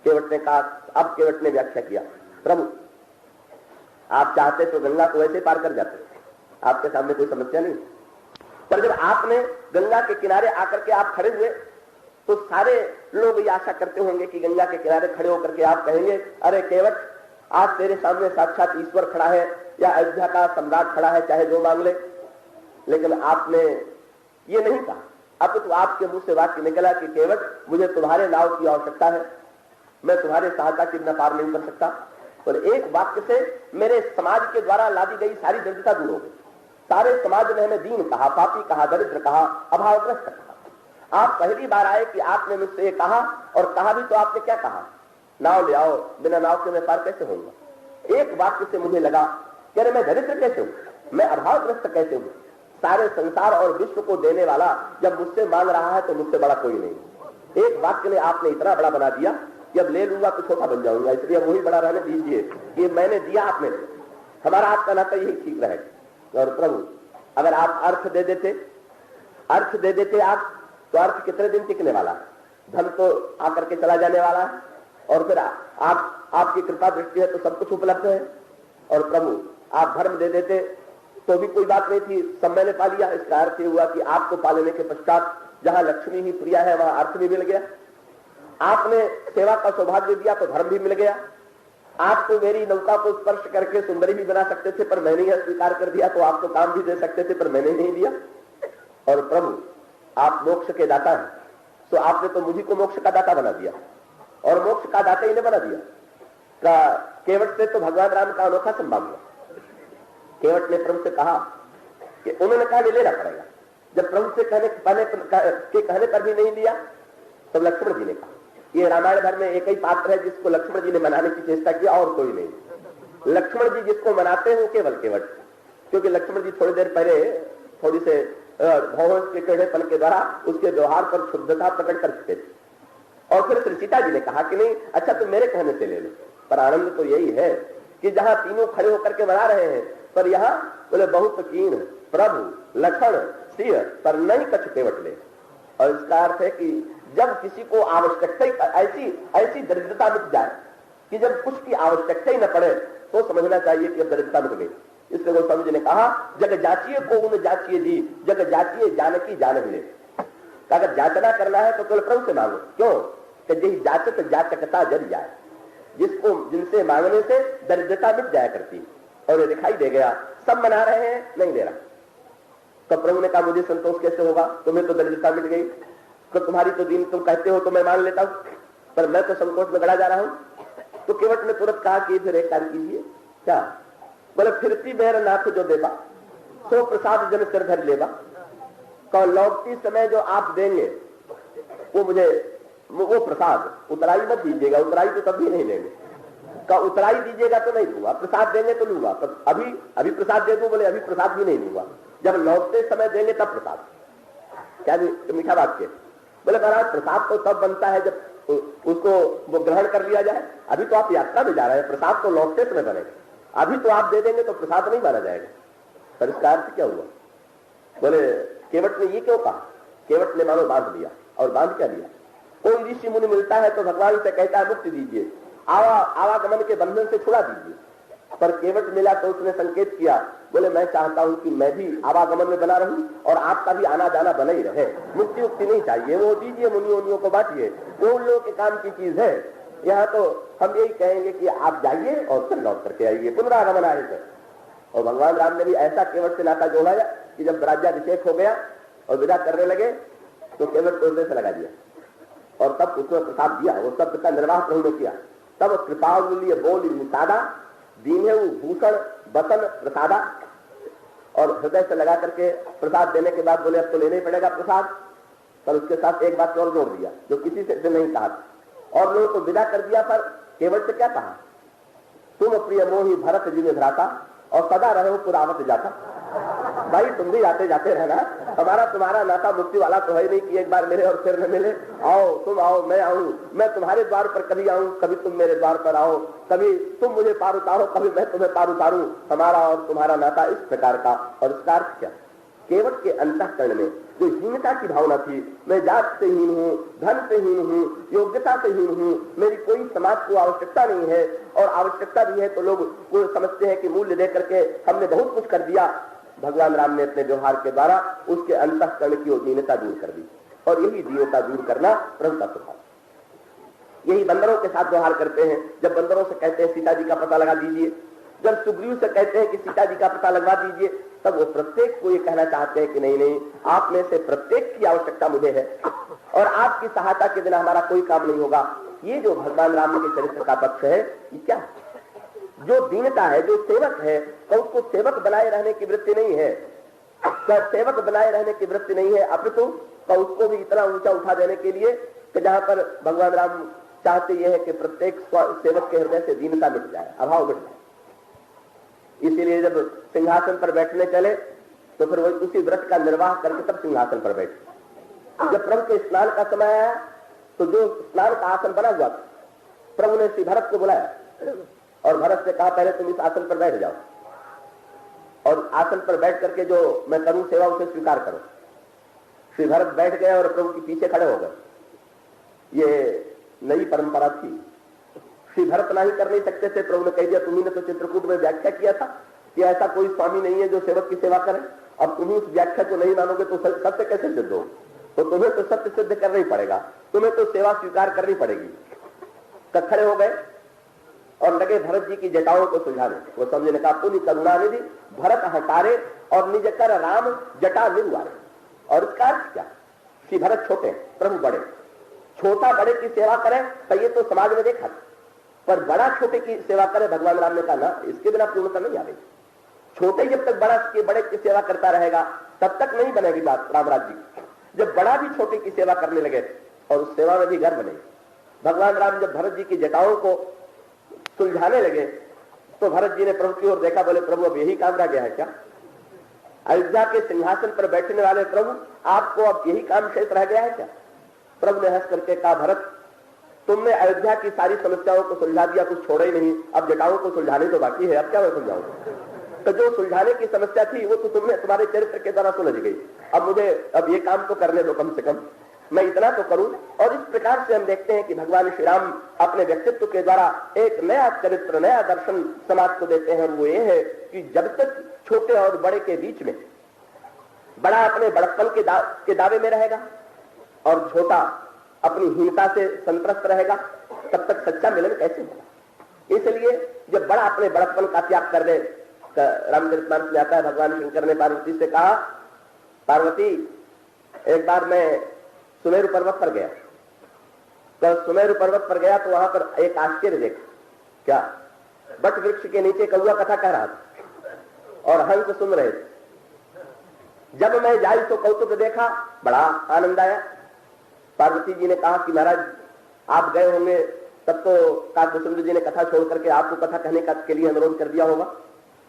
केवट ने कहा, अब केवट ने व्याख्या किया, प्रभु आप चाहते तो गंगा को वैसे पार कर जाते, आपके सामने कोई समस्या नहीं। पर जब आपने गंगा के किनारे आकर के आप खड़े हुए तो सारे लोग ये आशा करते होंगे कि गंगा के किनारे खड़े होकर के आप कहेंगे, अरे केवट आज तेरे सामने साक्षात ईश्वर खड़ा है या अयोध्या का सम्राट खड़ा है, चाहे जो मांग ले। लेकिन आपने ये नहीं कहा। अब तो आपके मुंह से वाक्य निकला कि केवट मुझे तुम्हारे नाव की आवश्यकता है, मैं तुम्हारे सहायता के बिना पार नहीं कर सकता। और एक वाक्य से मेरे समाज के द्वारा लादी गई सारी दरिद्रता दूर हो गई। सारे समाज ने हमें दीन कहा, पापी कहा, दरिद्र कहा, अभावग्रस्त कहा। आप पहली बार आए कि आपने मुझसे ये कहा, और कहा भी तो आपने क्या कहा, नाव ले आओ, बिना नाव के मैं पार कैसे होऊंगा। एक वाक्य से मुझे लगा कि अरे मैं दरिद्र कैसे हूं, मैं अभावग्रस्त कैसे हूं। सारे संसार और विश्व को देने वाला जब मुझसे मांग रहा है तो मुझसे बड़ा कोई नहीं। एक वाक्य ने आपने इतना बड़ा बना दिया कि अब ले लूंगा तो छोटा बन जाऊंगा, इसलिए वही बड़ा रहने दीजिए कि मैंने दिया, आपने हमारा आपका नाता यही ठीक रहेगा। और प्रभु अगर आप अर्थ दे देते आप, तो अर्थ कितने दिन टिकने वाला है, धन तो आकर के चला जाने वाला है, और फिर आपकी कृपा दृष्टि है तो सब कुछ उपलब्ध है। और प्रभु आप धर्म दे देते तो भी कोई बात नहीं थी, सब मैंने पा लिया। इसका अर्थ ये हुआ कि आपको पा लेने के पश्चात जहां लक्ष्मी ही प्रिया है वहां अर्थ भी मिल गया। आपने सेवा का सौभाग्य दिया तो धर्म भी मिल गया। आप तो मेरी नौका को स्पर्श करके सुंदरी भी बना सकते थे, पर मैंने यह स्वीकार कर दिया, तो आप तो काम भी दे सकते थे, पर मैंने नहीं दिया। और प्रभु आप मोक्ष के दाता हैं, तो आपने तो मुझी को मोक्ष का दाता बना दिया, और मोक्ष का दाता इन्हें बना दिया। केवट से तो भगवान राम का अनोखा संवाद हुआ। केवट ने प्रभु से कहा कि उन्होंने कहा लेना पड़ेगा। जब प्रभु से कहने पर भी नहीं लिया, तब लक्ष्मण जी ने कहा, ये रामायण भर में एक ही पात्र है जिसको लक्ष्मण जी ने मनाने की चेष्टा की, और कोई नहीं। लक्ष्मण जी जिसको मनाते हैं केवल केवट, क्योंकि लक्ष्मण जी थोड़ी देर पहले थोड़ी से भौहों के टेढ़ेपन के द्वारा उसके व्यवहार पर शुद्धता प्रकट कर चुके थे। और फिर श्री सीता जी ने कहा कि नहीं, अच्छा तुम मेरे कहने से ले लो। पर आनंद तो यही है कि जहां तीनों खड़े होकर के मना रहे हैं, पर यहाँ बोले बहुत कीन प्रभु लखन सिंह पर नहीं कछ केवट ले। और इसका अर्थ है कि जब किसी को आवश्यकता ऐसी दरिद्रता मिट जाए कि जब कुछ की आवश्यकता ही न पड़े, तो समझना चाहिए कि अब दरिद्रता मिट गई। इसलिए गोस्वामी जी ने कहा, जग जाचिए को उन जाचिए जी, जग जाचिए जानकी जान मिले। अगर जाचना करना है तो केवल प्रभु से मांगो। क्यों कि जही जाचत जाचकता जल जाए, जिसको जिनसे मांगने से दरिद्रता मिट जाया करती। और ये दिखाई दे गया, सब मना रहे हैं, नहीं दे रहा। तो प्रभु ने कहा मुझे संतोष कैसे होगा, तुम्हें तो दरिद्रता मिट गई, तो तुम्हारी तो दीन तुम कहते हो तो मैं मान लेता हूं, पर मैं तो संकोच में गड़ा जा रहा हूं। तो केवट ने तुरंत कहा कि फिर एक कार्य कीजिए। क्या बोले, फिरती बेर नाथ जो देवा सो प्रसाद जन सिर धर लेवा। कहो लौटती समय जो आप देंगे वो मुझे वो प्रसाद उतराई मत दीजिएगा, उतराई तो कभी नहीं लेंगे। का उतराई दीजिएगा तो नहीं दूंगा, प्रसाद देंगे तो लूंगा, पर अभी प्रसाद दे दूं, बोले अभी प्रसाद भी नहीं लूंगा, जब लौटते समय देंगे तब प्रसाद। क्या मीठा बात के बोले महाराज, प्रसाद तो तब बनता है जब उसको वो ग्रहण कर लिया जाए। अभी तो आप यात्रा में जा रहे हैं, प्रसाद तो लौटते समय बनेगा, अभी तो आप दे देंगे तो प्रसाद नहीं माना जाएगा। पर इसका अर्थ क्या हुआ? बोले केवट ने ये क्यों कहा? केवट ने मानो बांध दिया। और बांध क्या दिया? कोई ऋषि मुनि मिलता है तो भगवान से कहता है मुक्ति दीजिए, आवागमन के बंधन से छुड़ा दीजिए। पर केवट मिला तो उसने संकेत किया, बोले मैं चाहता हूं कि मैं भी आवागमन में बना रहूं और आपका भी आना जाना बना ही रहे, मुक्ति उक्ति नहीं चाहिए, वो दीजिए मुनियों को बांटिए, वो उन लोगों के काम की चीज है। यहाँ तो हम यही कहेंगे कि आप जाइए और फिर लौट करके आइए, पुनरागमन आए। और भगवान राम ने भी ऐसा केवट से नाता जोड़ा कि जब राज्याभिषेक हो गया और विदा करने लगे तो केवट को हृदय से लगा दिया और तब उसने प्रसाद दिया। वो शब्द का निर्वाह प्रभु ने किया। तब कृपावलीय बोल निषादा दीने भूषण बसन प्रसादा। और हृदय से लगा करके प्रसाद देने के बाद बोले अब तो लेना ही पड़ेगा प्रसाद। पर उसके साथ एक बात और जोड़ दिया जो किसी से नहीं कहा, और लोगों को विदा कर दिया। पर केवट से क्या कहा? तुम प्रिय मोही भरत जिन्हें भ्राता और सदा रहे पुरावत जाता। भाई तुम भी आते जाते रहना, हमारा तुम्हारा नाता मुक्ति वाला तो है नहीं कि एक बार मेरे और फिर न मिले। आओ तुम आओ, मैं आऊं, मैं तुम्हारे द्वार पर कभी आऊं, कभी तुम मेरे द्वार पर आओ, कभी तुम मुझे पार उतारो, कभी मैं तुम्हें पार उतारूं। हमारा और तुम्हारा नाता इस प्रकार का। और इसका अर्थ क्या? केवट के अंतःकरण में जो हीनता की भावना थी, मैं जात से हीन हूं, धन से हीन हूं, योग्यता से हीन हूं, मेरी कोई समाज को आवश्यकता नहीं है, और आवश्यकता भी है तो लोग वो समझते हैं कि मूल्य दे करके हमने बहुत कुछ कर दिया। भगवान राम ने अपने व्यवहार के द्वारा उसके अंतःकरण की वो दीनता दूर कर दी। और यही दीनता दूर करना प्रभु का स्वभाव। यही बंदरों के साथ व्यवहार करते हैं। जब बंदरों से कहते हैं सीता जी का पता लगा दीजिए, जब सुग्रीव से कहते हैं कि सीता जी का पता लगवा दीजिए, तब वो प्रत्येक को ये कहना चाहते हैं कि नहीं नहीं, आप में से प्रत्येक की आवश्यकता मुझे है और आपकी सहायता के बिना हमारा कोई काम नहीं होगा। ये जो भगवान राम के चरित्र का पक्ष है, ये क्या है? जो दीनता है, जो सेवक है, तो उसको सेवक बनाए रहने की वृत्ति नहीं है, तो सेवक बनाए रहने की वृत्ति नहीं है, अपितु तो उसको भी इतना ऊंचा उठा देने के लिए कि जहां पर भगवान राम चाहते यह है कि प्रत्येक सेवक के हृदय से दीनता मिट जाए, अभाव मिट जाए। इसीलिए जब सिंहासन पर बैठने चले तो फिर वो उसी व्रत का निर्वाह करके तब सिंहासन पर बैठे। जब प्रभु के स्नान का समय आया तो जो स्नान का आसन बना हुआ था, प्रभु ने श्री भरत को बुलाया और भरत से कहा पहले तुम इस आसन पर बैठ जाओ और आसन पर बैठ करके जो मैं करूं सेवा उसे स्वीकार करो। श्री भरत बैठ गए और प्रभु के पीछे खड़े हो गए। ये नई परंपरा थी, श्री भरत नहीं कर नहीं सकते थे। प्रभु ने कह दिया, तुम्ही ने तो चित्रकूट में व्याख्या किया था कि ऐसा कोई स्वामी नहीं है जो सेवक की सेवा करे, अब तुम्ही उस व्याख्या को नहीं मानोगे तो सत्य कैसे सिद्ध हो? तो तुम्हें तो सत्य सिद्ध करना ही पड़ेगा, तुम्हें तो सेवा स्वीकार करनी पड़ेगी। तब खड़े हो गए और लगे भरत जी की जटाओं को सुलझाने। वो समझे ने कहा, पुनि करुणानिधि भरत हटारे और निज कर राम जटा निर्वारे। और इसका अर्थ क्या? श्री भरत छोटे, प्रभु बड़े। छोटा बड़े की सेवा करे तो ये तो समाज में देखा, पर बड़ा छोटे की सेवा करे, भगवान राम ने कहा ना, इसके बिना पूर्णता नहीं आएगी। छोटे जब तक बड़े की सेवा करता रहेगा तब तक नहीं बनेगी बात राम राज्य की। जब बड़ा भी छोटे की सेवा करने लगे और उस सेवा में भी घर बने। भगवान राम जब भरत जी की जटाओं को सुलझाने लगे तो भरत जी ने प्रभु की ओर देखा, बोले प्रभु अब यही काम रह गया है क्या? अयोध्या के सिंहासन पर बैठने वाले प्रभु, आपको अब यही काम शेष रह गया है क्या? प्रभु ने हंस करके कहा, भरत तुमने अयोध्या की सारी समस्याओं को सुलझा दिया, कुछ छोड़ा ही नहीं, अब जटाओं को सुलझाने तो बाकी है, अब क्या मैं सुलझाऊं? तो जो सुलझाने की समस्या थी वो तो तुमने तुम्हारे चरित्र के द्वारा सुलझ गई, अब ये काम तो करने दो, कम से कम मैं इतना तो करूं। और इस प्रकार से हम देखते हैं कि भगवान श्री राम अपने व्यक्तित्व के द्वारा एक नया चरित्र, नया दर्शन समाज को देते हैं। वो ये है कि जब तक छोटे और बड़े के बीच में बड़ा अपने बड़प्पन के दावे में रहेगा और छोटा अपनी हीनता से संतुष्ट रहेगा, तब तक सच्चा मिलन कैसे होगा? इसलिए जब बड़ा अपने बड़प्पन का त्याग कर दे, रामचरितमानस में आता है भगवान शंकर ने पार्वती से कहा, पार्वती एक बार मैं सुमेरु पर्वत पर गया, तो सुमेरु पर्वत पर गया तो वहां पर एक आश्चर्य देखा। क्या? बट वृक्ष के नीचे कौआ कथा कह रहा था और हंस सुन रहे थे। जब मैं जाई तो कौतुक देखा, बड़ा आनंद आया। पार्वती जी ने कहा कि महाराज आप गए होंगे तब तो काकभूषुंड जी ने कथा छोड़ करके आपको कथा कहने के लिए अनुरोध कर दिया होगा।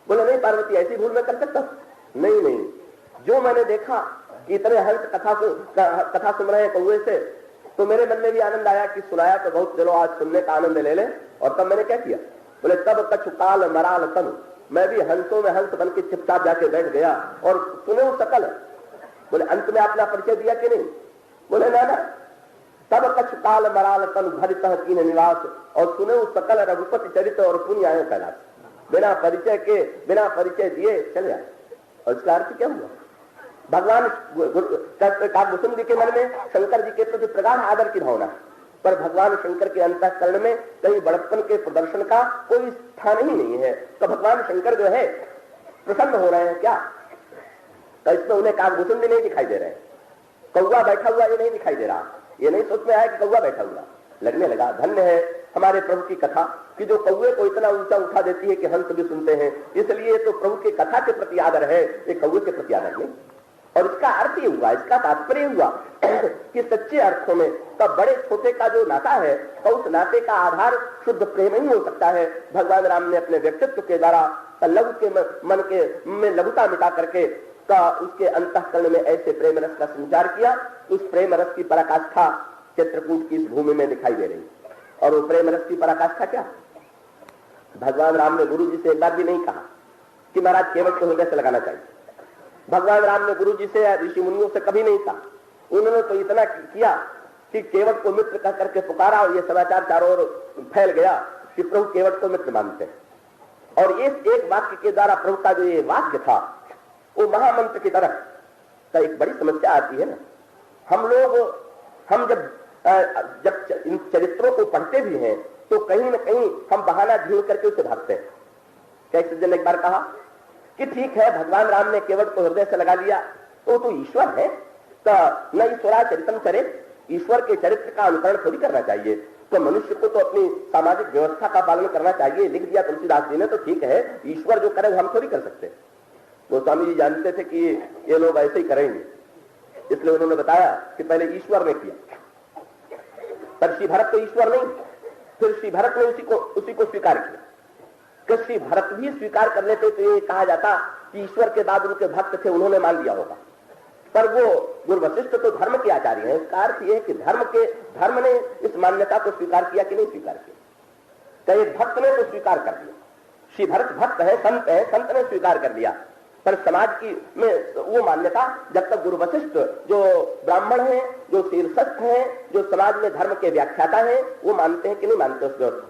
बोले नहीं पार्वती, ऐसी भूल मैं कर सकता? नहीं नहीं, जो मैंने देखा कि इतने हंस कथा सुन रहे हैं कौए से, तो मेरे मन में भी आनंद आया कि सुनाया तो बहुत, चलो आज सुनने का आनंद ले ले। और तब मैंने क्या किया? बोले तब कछु काल मराल तनु, मैं भी हंसों में हंस बन के चुपचाप जाके बैठ गया और सुने सकल। बोले अंत में आपने परिचय दिया कि नहीं? बोले ना, तब कछु काल मराल तनु भरित कीन निवास, और सुने सकल रघुपति चरित्र और पुण्य आए कैलाश। बिना परिचय दिए चले आए। और इसका अर्थ क्या हुआ? भगवान काकभूषुंड जी के मन में शंकर जी के प्रति प्रगाढ़ आदर की भावना, पर भगवान शंकर के अंतःकरण में कहीं बड़प्पन के प्रदर्शन का कोई स्थान ही नहीं है। तो भगवान शंकर जो है प्रसन्न हो रहे हैं क्या? तो इसमें उन्हें काकभूषुंड नहीं दिखाई दे रहे, कौवा बैठा हुआ ये नहीं दिखाई दे रहा। ये नहीं सोच में आया कि कौवा बैठा हुआ, लगने लगा धन्य है हमारे प्रभु की कथा कि जो कौवे को इतना ऊंचा उठा देती है कि हंस भी सुनते हैं। इसलिए तो प्रभु की कथा के प्रति आदर है, ये कौवे के प्रति आदर नहीं। और इसका अर्थ ये हुआ, इसका तात्पर्य हुआ कि सच्चे अर्थों में तब बड़े छोटे का जो नाता है, तो उस नाते का आधार शुद्ध प्रेम ही हो सकता है। भगवान राम ने अपने व्यक्तित्व के द्वारा लघु के मन के में लघुता मिटा करके का उसके अंतःकरण में ऐसे प्रेम रस का संचार किया, उस प्रेम रस की पराकाष्ठा चित्रकूट की इस भूमि में दिखाई दे रही। और वो प्रेम रस की पराकाष्ठा क्या? भगवान राम ने गुरु जी से एक बार भी नहीं कहा कि महाराज केवट को हृदय से लगाना चाहिए। भगवान राम ने गुरु जी से या ऋषि मुनियों से कभी नहीं कहा। उन्होंने तो इतना किया कि केवट को मित्र कह करके पुकारा और ये समाचार चारों ओर फैल गया कि प्रभु केवट को मित्र मानते हैं। और इस एक वाक्य के द्वारा प्रभु का जो ये वाक्य था वो महामंत्र की तरह। तो एक बड़ी समस्या आती है ना, हम जब इन चरित्रों को पढ़ते भी हैं तो कहीं न कहीं हम बहाना ढूंढ करके उसे भागते हैं। कैसे जन एक बार कहा कि ठीक है, भगवान राम ने केवट को हृदय से लगा लिया तो ईश्वर है, तो न ईश्वरा चरितम चरित, ईश्वर के चरित्र का अनुकरण थोड़ी करना चाहिए। तो मनुष्य को तो अपनी सामाजिक व्यवस्था का पालन करना चाहिए। लिख दिया तुलसीदास जी ने तो ठीक है, ईश्वर जो करे हम थोड़ी कर सकते। गोस्वामी जी जानते थे कि ये लोग ऐसे ही करेंगे, इसलिए उन्होंने बताया कि पहले ईश्वर ने किया, पर श्री भरत तो ईश्वर नहीं। फिर श्री भरत ने उसी को स्वीकार किया। कि श्री भरत भी स्वीकार कर लेते तो ये कहा जाता कि ईश्वर के बाद उनके भक्त थे, उन्होंने मान लिया होगा। पर वो गुरु वशिष्ठ तो धर्म के आचार्य हैं। इसका अर्थ यह है कि धर्म ने इस मान्यता को स्वीकार किया कि नहीं स्वीकार किया। तो एक भक्त ने तो स्वीकार कर लिया, श्री भरत भक्त है, संत ने स्वीकार कर लिया। पर समाज की में वो मान्यता जब तक गुरु वशिष्ठ जो ब्राह्मण हैं, जो शीर्षस्थ हैं, जो समाज में धर्म के व्याख्याता हैं, वो मानते हैं कि नहीं मानते उस व्यवस्था।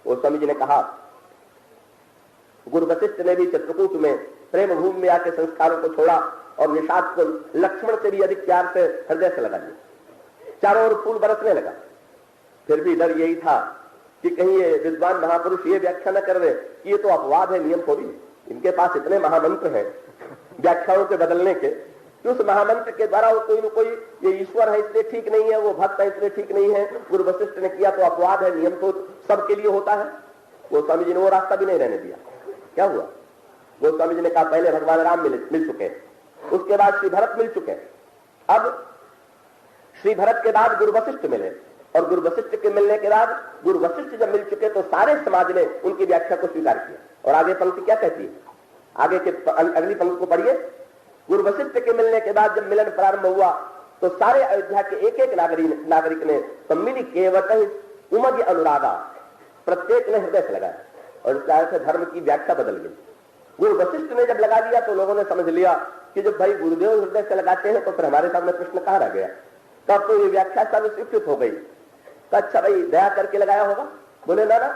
वो स्वामी जी ने कहा गुरु वशिष्ठ ने भी चित्रकूट में प्रेम भूमि में आके संस्कारों को छोड़ा और निषाद को लक्ष्मण से भी अधिक प्यार से हृदय से लगा लिया। चारों ओर फूल बरसने लगा। फिर भी डर यही था कि कहीं ये विद्वान महापुरुष ये व्याख्या न कर रहे कि ये तो अपवाद है, नियम थोड़ी है। इनके पास इतने महामंत्र हैं व्याख्याओं के बदलने के कि उस महामंत्र के द्वारा वो कोई न कोई ये ईश्वर है इसलिए ठीक नहीं है, वो भक्त है इसलिए ठीक नहीं है, गुरु वशिष्ठ ने किया तो अपवाद है, नियम तो सबके लिए होता है। वो स्वामी जी ने वो रास्ता भी नहीं रहने दिया। क्या हुआ? वो स्वामी जी ने कहा पहले भगवान राम मिल चुके, उसके बाद श्री भरत मिल चुके, अब श्री भरत के बाद गुरु वशिष्ठ मिले, और गुरु वशिष्ठ के मिलने के बाद गुरु वशिष्ठ जब मिल चुके तो सारे समाज ने उनकी व्याख्या को स्वीकार किया। और आगे पंक्ति क्या कहती है? आगे के अगली पंक्ति को पढ़िए। गुरु वशिष्ठ के मिलने के बाद जब मिलन प्रारंभ हुआ तो सारे अयोध्या के एक एक नागरिक ने सम्मिली केवट उमग अनुरागा, प्रत्येक ने हृदय से लगाया। और इसका अर्थ धर्म की व्याख्या बदल गई। गुरु वशिष्ठ ने जब लगा लिया तो लोगों ने समझ लिया कि जब भाई गुरुदेव हृदय से लगाते हैं तो फिर हमारे सामने प्रश्न कहां रह गया। तब तो ये व्याख्या सब स्वीकृत हो गई। तो अच्छा भाई दया करके लगाया होगा? बोले ना,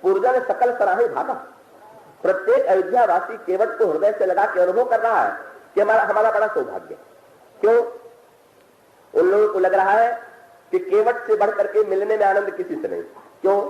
पूर्जा ने सकल सराहे भागा। प्रत्येक अयोध्या वासी केवट को हृदय से लगा के अनुभव कर रहा है कि हमारा बड़ा सौभाग्य। क्यों? उन लोगों को लग रहा है कि केवट से बढ़ करके मिलने में आनंद किसी से नहीं। क्यों?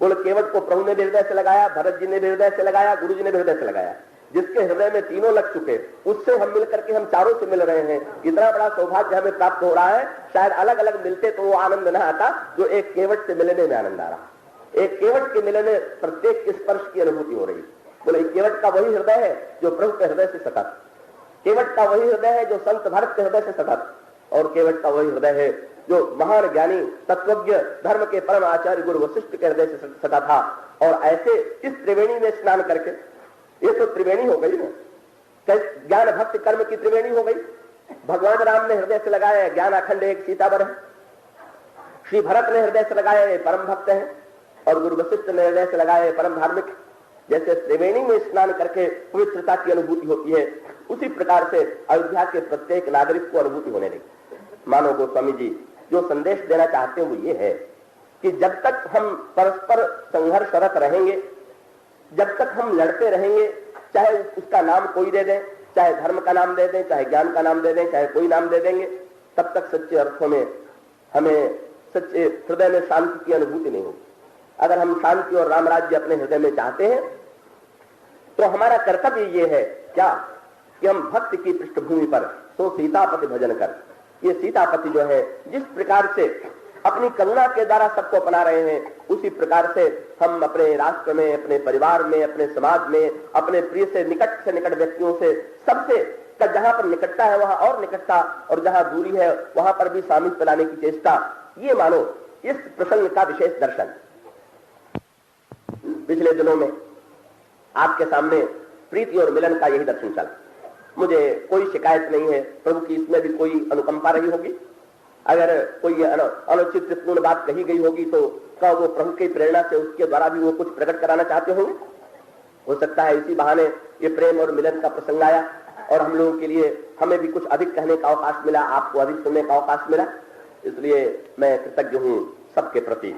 बोले केवट को प्रभु ने भी हृदय से लगाया, भरत जी ने भी हृदय से लगाया, गुरु जी ने भी हृदय से लगाया। जिसके हृदय में तीनों लग चुके उससे हम मिल करके हम चारों से मिल रहे हैं। इतना बड़ा सौभाग्य हमें प्राप्त हो रहा है। शायद अलग अलग मिलते तो वो आनंद न आता जो एक केवट से मिलने में आनंद आ रहा। एक केवट के मिलने प्रत्येक स्पर्श की अनुभूति हो रही। बोले केवट का वही हृदय है जो प्रभु के हृदय से सटा, केवट का वही हृदय है जो संत भरत के हृदय से सटा, और केवट का वही हृदय है जो महान ज्ञानी तत्वज्ञ धर्म के परम आचार्य गुरु वशिष्ठ के हृदय से सटा था। और ऐसे इस त्रिवेणी में स्नान करके, ये तो त्रिवेणी हो गई ना, ज्ञान भक्ति कर्म की त्रिवेणी हो गई। भगवान राम ने हृदय से लगाया ज्ञान अखंड एक सीतावर है, श्री भरत ने हृदय से लगाया परम भक्त है, और गुरु वशिष्ठ ने हृदय से लगाया परम धार्मिक। जैसे त्रिवेणी में स्नान करके पवित्रता की अनुभूति होती है, उसी प्रकार से अयोध्या के प्रत्येक नागरिक को अनुभूति होने लगी। मानो गोस्वामी जी जो संदेश देना चाहते हैं वो ये है कि जब तक हम परस्पर संघर्षरत रहेंगे, जब तक हम लड़ते रहेंगे, चाहे उसका नाम कोई दे दें, चाहे धर्म का नाम दे दें, चाहे ज्ञान का नाम दे दें, चाहे कोई नाम दे देंगे, तब तक सच्चे अर्थों में हमें सच्चे हृदय में शांति की अनुभूति नहीं होगी। अगर हम शांति और राम राज्य अपने हृदय में चाहते हैं तो हमारा कर्तव्य ये है क्या कि हम भक्त की पृष्ठभूमि पर सो सीतापति भजन कर, ये सीतापति जो है जिस प्रकार से अपनी करुणा के द्वारा सबको अपना रहे हैं, उसी प्रकार से हम अपने राष्ट्र में, अपने परिवार में, अपने समाज में, अपने प्रिय से निकट व्यक्तियों से, सबसे जहां पर निकटता है वहां और निकटता, और जहां दूरी है वहां पर भी सामिप्य लाने की चेष्टा, ये मानो इस प्रसंग का विशेष दर्शन। पिछले दिनों में आपके सामने प्रीति और मिलन का यही दर्शन चला। मुझे कोई शिकायत नहीं है, प्रभु की इसमें भी कोई अनुकंपा रही होगी। अगर कोई अनुचितपूर्ण बात कही गई होगी तो क्या वो प्रभु की प्रेरणा से उसके द्वारा भी वो कुछ प्रकट कराना चाहते होंगे? हो सकता है इसी बहाने ये प्रेम और मिलन का प्रसंग आया और हम लोगों के लिए हमें भी कुछ अधिक कहने का अवकाश मिला, आपको अधिक सुनने का अवकाश मिला। इसलिए मैं कृतज्ञ हूं सबके प्रति,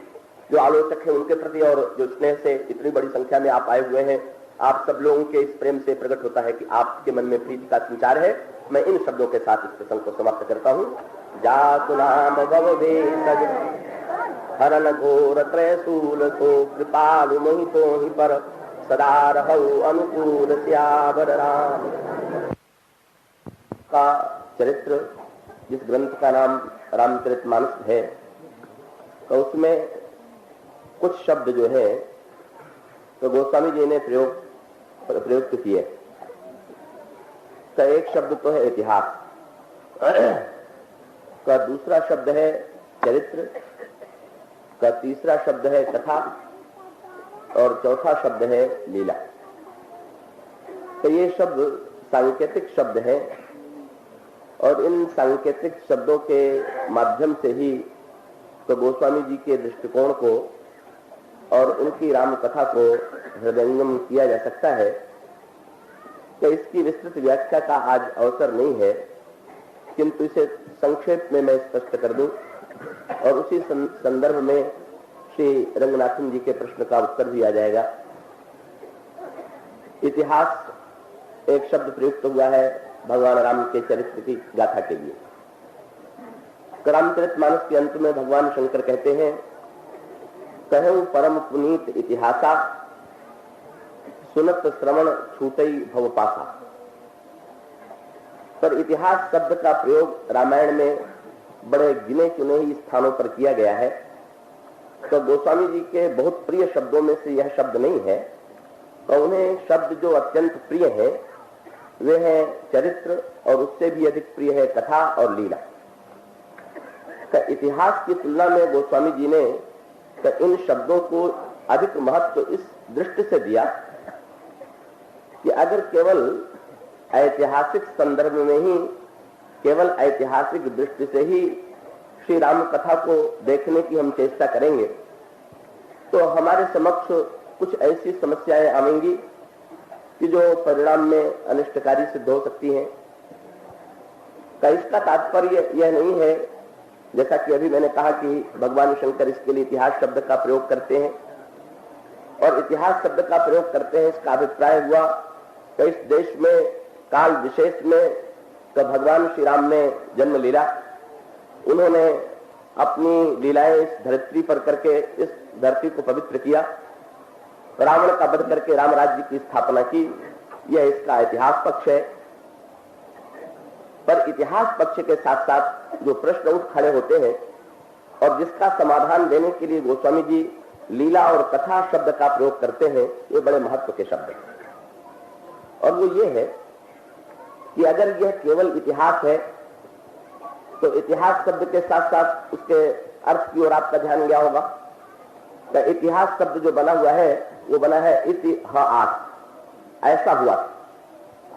जो आलोचक है उनके प्रति, और जो स्नेह से इतनी बड़ी संख्या में आप आए हुए हैं। आप सब लोगों के इस प्रेम से प्रकट होता है कि आपके मन में प्रीति का संचार है। मैं इन शब्दों के साथ इस प्रसंग को समाप्त करता हूं। जातु नाम भवभेषज हरन घोर त्रयशूल तो कृपालु मोहितो ही पर सदा रहु अनुकूल श्यावर राम का चरित्र, जिस ग्रंथ का नाम रामचरितमानस है, तो उसमें कुछ शब्द जो है तो गोस्वामी जी ने प्रयुक्त किए। का एक शब्द तो है इतिहास, का दूसरा शब्द है चरित्र, का तीसरा शब्द है कथा, और चौथा शब्द है लीला। तो ये शब्द सांकेतिक शब्द हैं और इन सांकेतिक शब्दों के माध्यम से ही तो गोस्वामी जी के दृष्टिकोण को और उनकी राम कथा को हृदयंगम किया जा सकता है। तो इसकी विस्तृत व्याख्या का आज अवसर नहीं है, किंतु इसे संक्षेप में मैं स्पष्ट कर दूं और उसी संदर्भ में श्री रंगनाथन जी के प्रश्न का उत्तर भी आ जाएगा। इतिहास एक शब्द प्रयुक्त हुआ है भगवान राम के चरित्र की गाथा के लिए। रामचरितमानस के अंत में भगवान शंकर कहते हैं, कहूं परम पुनीत इतिहासा सुनत श्रवण छूटई भव पासा। पर इतिहास शब्द का प्रयोग रामायण में बड़े गिने चुने ही स्थानों पर किया गया है। तो गोस्वामी जी के बहुत प्रिय शब्दों में से यह शब्द नहीं है। तो उन्हें शब्द जो अत्यंत प्रिय है वे है चरित्र, और उससे भी अधिक प्रिय है कथा और लीला। तो इतिहास की तुलना में गोस्वामी जी ने तो इन शब्दों को अधिक महत्व इस दृष्टि से दिया कि अगर केवल ऐतिहासिक संदर्भ में ही, केवल ऐतिहासिक दृष्टि से ही श्री राम कथा को देखने की हम चेष्टा करेंगे तो हमारे समक्ष कुछ ऐसी समस्याएं आएंगी कि जो परिणाम में अनिष्टकारी सिद्ध हो सकती हैं। का इसका तात्पर्य यह नहीं है, जैसा कि अभी मैंने कहा कि भगवान शंकर इसके लिए इतिहास शब्द का प्रयोग करते हैं और इतिहास शब्द का प्रयोग करते हैं, इसका अभिप्राय हुआ कि इस देश में काल विशेष में तो भगवान श्री राम ने जन्म लीला, उन्होंने अपनी लीलाएं इस धरती पर करके इस धरती को पवित्र किया, रावण का वध करके राम राज्य की स्थापना की। यह इसका इतिहास पक्ष है। पर इतिहास पक्ष के साथ साथ जो प्रश्न उठ खड़े होते हैं और जिसका समाधान देने के लिए गोस्वामी जी लीला और कथा शब्द का प्रयोग करते हैं, ये बड़े महत्व के शब्द हैं। और वो ये है कि अगर यह केवल इतिहास है तो इतिहास शब्द के साथ साथ उसके अर्थ की ओर आपका ध्यान गया होगा। तो इतिहास शब्द जो बना हुआ है वो बना है इतिहास, ऐसा हुआ।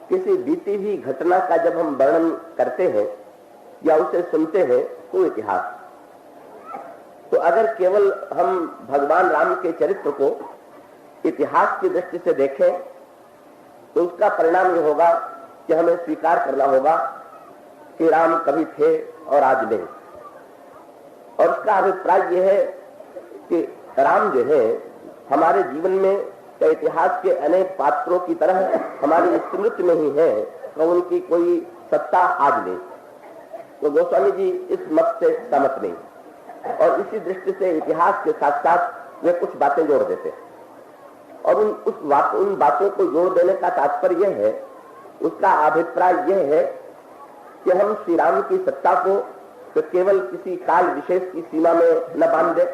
किसी बीती हुई घटना का जब हम वर्णन करते हैं या उसे सुनते हैं तो इतिहास। तो अगर केवल हम भगवान राम के चरित्र को इतिहास की दृष्टि से देखें तो उसका परिणाम यह होगा कि हमें स्वीकार करना होगा कि राम कभी थे और आज नहीं। और उसका अभिप्राय यह है कि राम जो है हमारे जीवन में तो इतिहास के अनेक पात्रों की तरह हमारी स्मृति में ही है, तो उनकी कोई सत्ता आज नहीं। तो गोस्वामी जी इस मत से सहमत नहीं और इसी दृष्टि से इतिहास के साथ साथ वे कुछ बातें जोड़ देते और उन बातों को जोड़ देने का तात्पर्य यह है, उसका अभिप्राय यह है कि हम श्री राम की सत्ता को तो केवल किसी काल विशेष की सीमा में न बांध दें,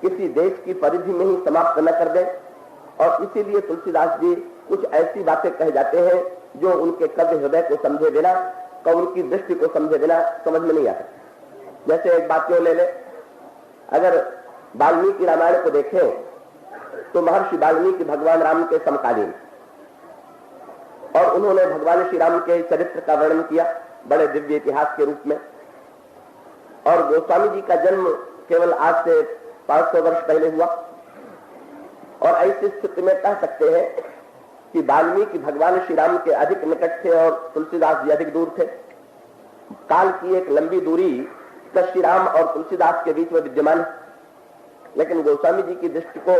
किसी देश की परिधि में ही समाप्त न कर दें। और इसीलिए तुलसीदास जी कुछ ऐसी बातें कह जाते हैं जो उनके कवि हृदय को समझे बिना, तो उनकी दृष्टि को समझे बिना समझ में नहीं आ सकती। जैसे एक बात क्यों ले ले, अगर वाल्मीकि रामायण को देखें तो महर्षि वाल्मीकि भगवान राम के समकालीन, और उन्होंने भगवान श्री राम के चरित्र का वर्णन किया बड़े दिव्य इतिहास के रूप में। और गोस्वामी जी का जन्म केवल आज से 500 वर्ष पहले हुआ, और ऐसी स्थिति में कह सकते हैं कि वाल्मीकि भगवान श्री राम के अधिक निकट थे और तुलसीदास जी अधिक दूर थे। काल की एक लंबी दूरी श्री राम और तुलसीदास के बीच में विद्यमान है, लेकिन गोस्वामी जी की दृष्टि को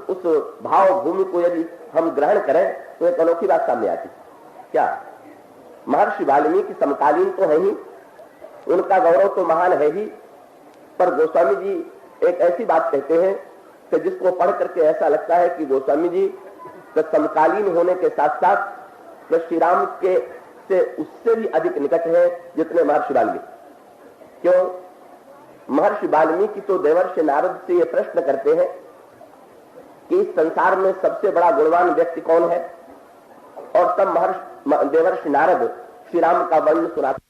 उस भाव भूमि को यदि हम ग्रहण करें तो एक अनोखी बात सामने आती। क्या महर्षि वाल्मीकि समकालीन तो है ही, उनका गौरव तो महान है ही, पर गोस्वामी जी एक ऐसी बात कहते हैं कि जिसको पढ़ करके ऐसा लगता है कि गोस्वामी जी समकालीन होने के साथ साथ श्री राम के से उससे भी अधिक निकट है जितने महर्षि वाल्मीकि। क्यों? महर्षि वाल्मीकि तो देवर्षि नारद से ये प्रश्न करते हैं कि इस संसार में सबसे बड़ा गुणवान व्यक्ति कौन है, और तब देवर्षि नारद श्री राम का वर्णन सुनाते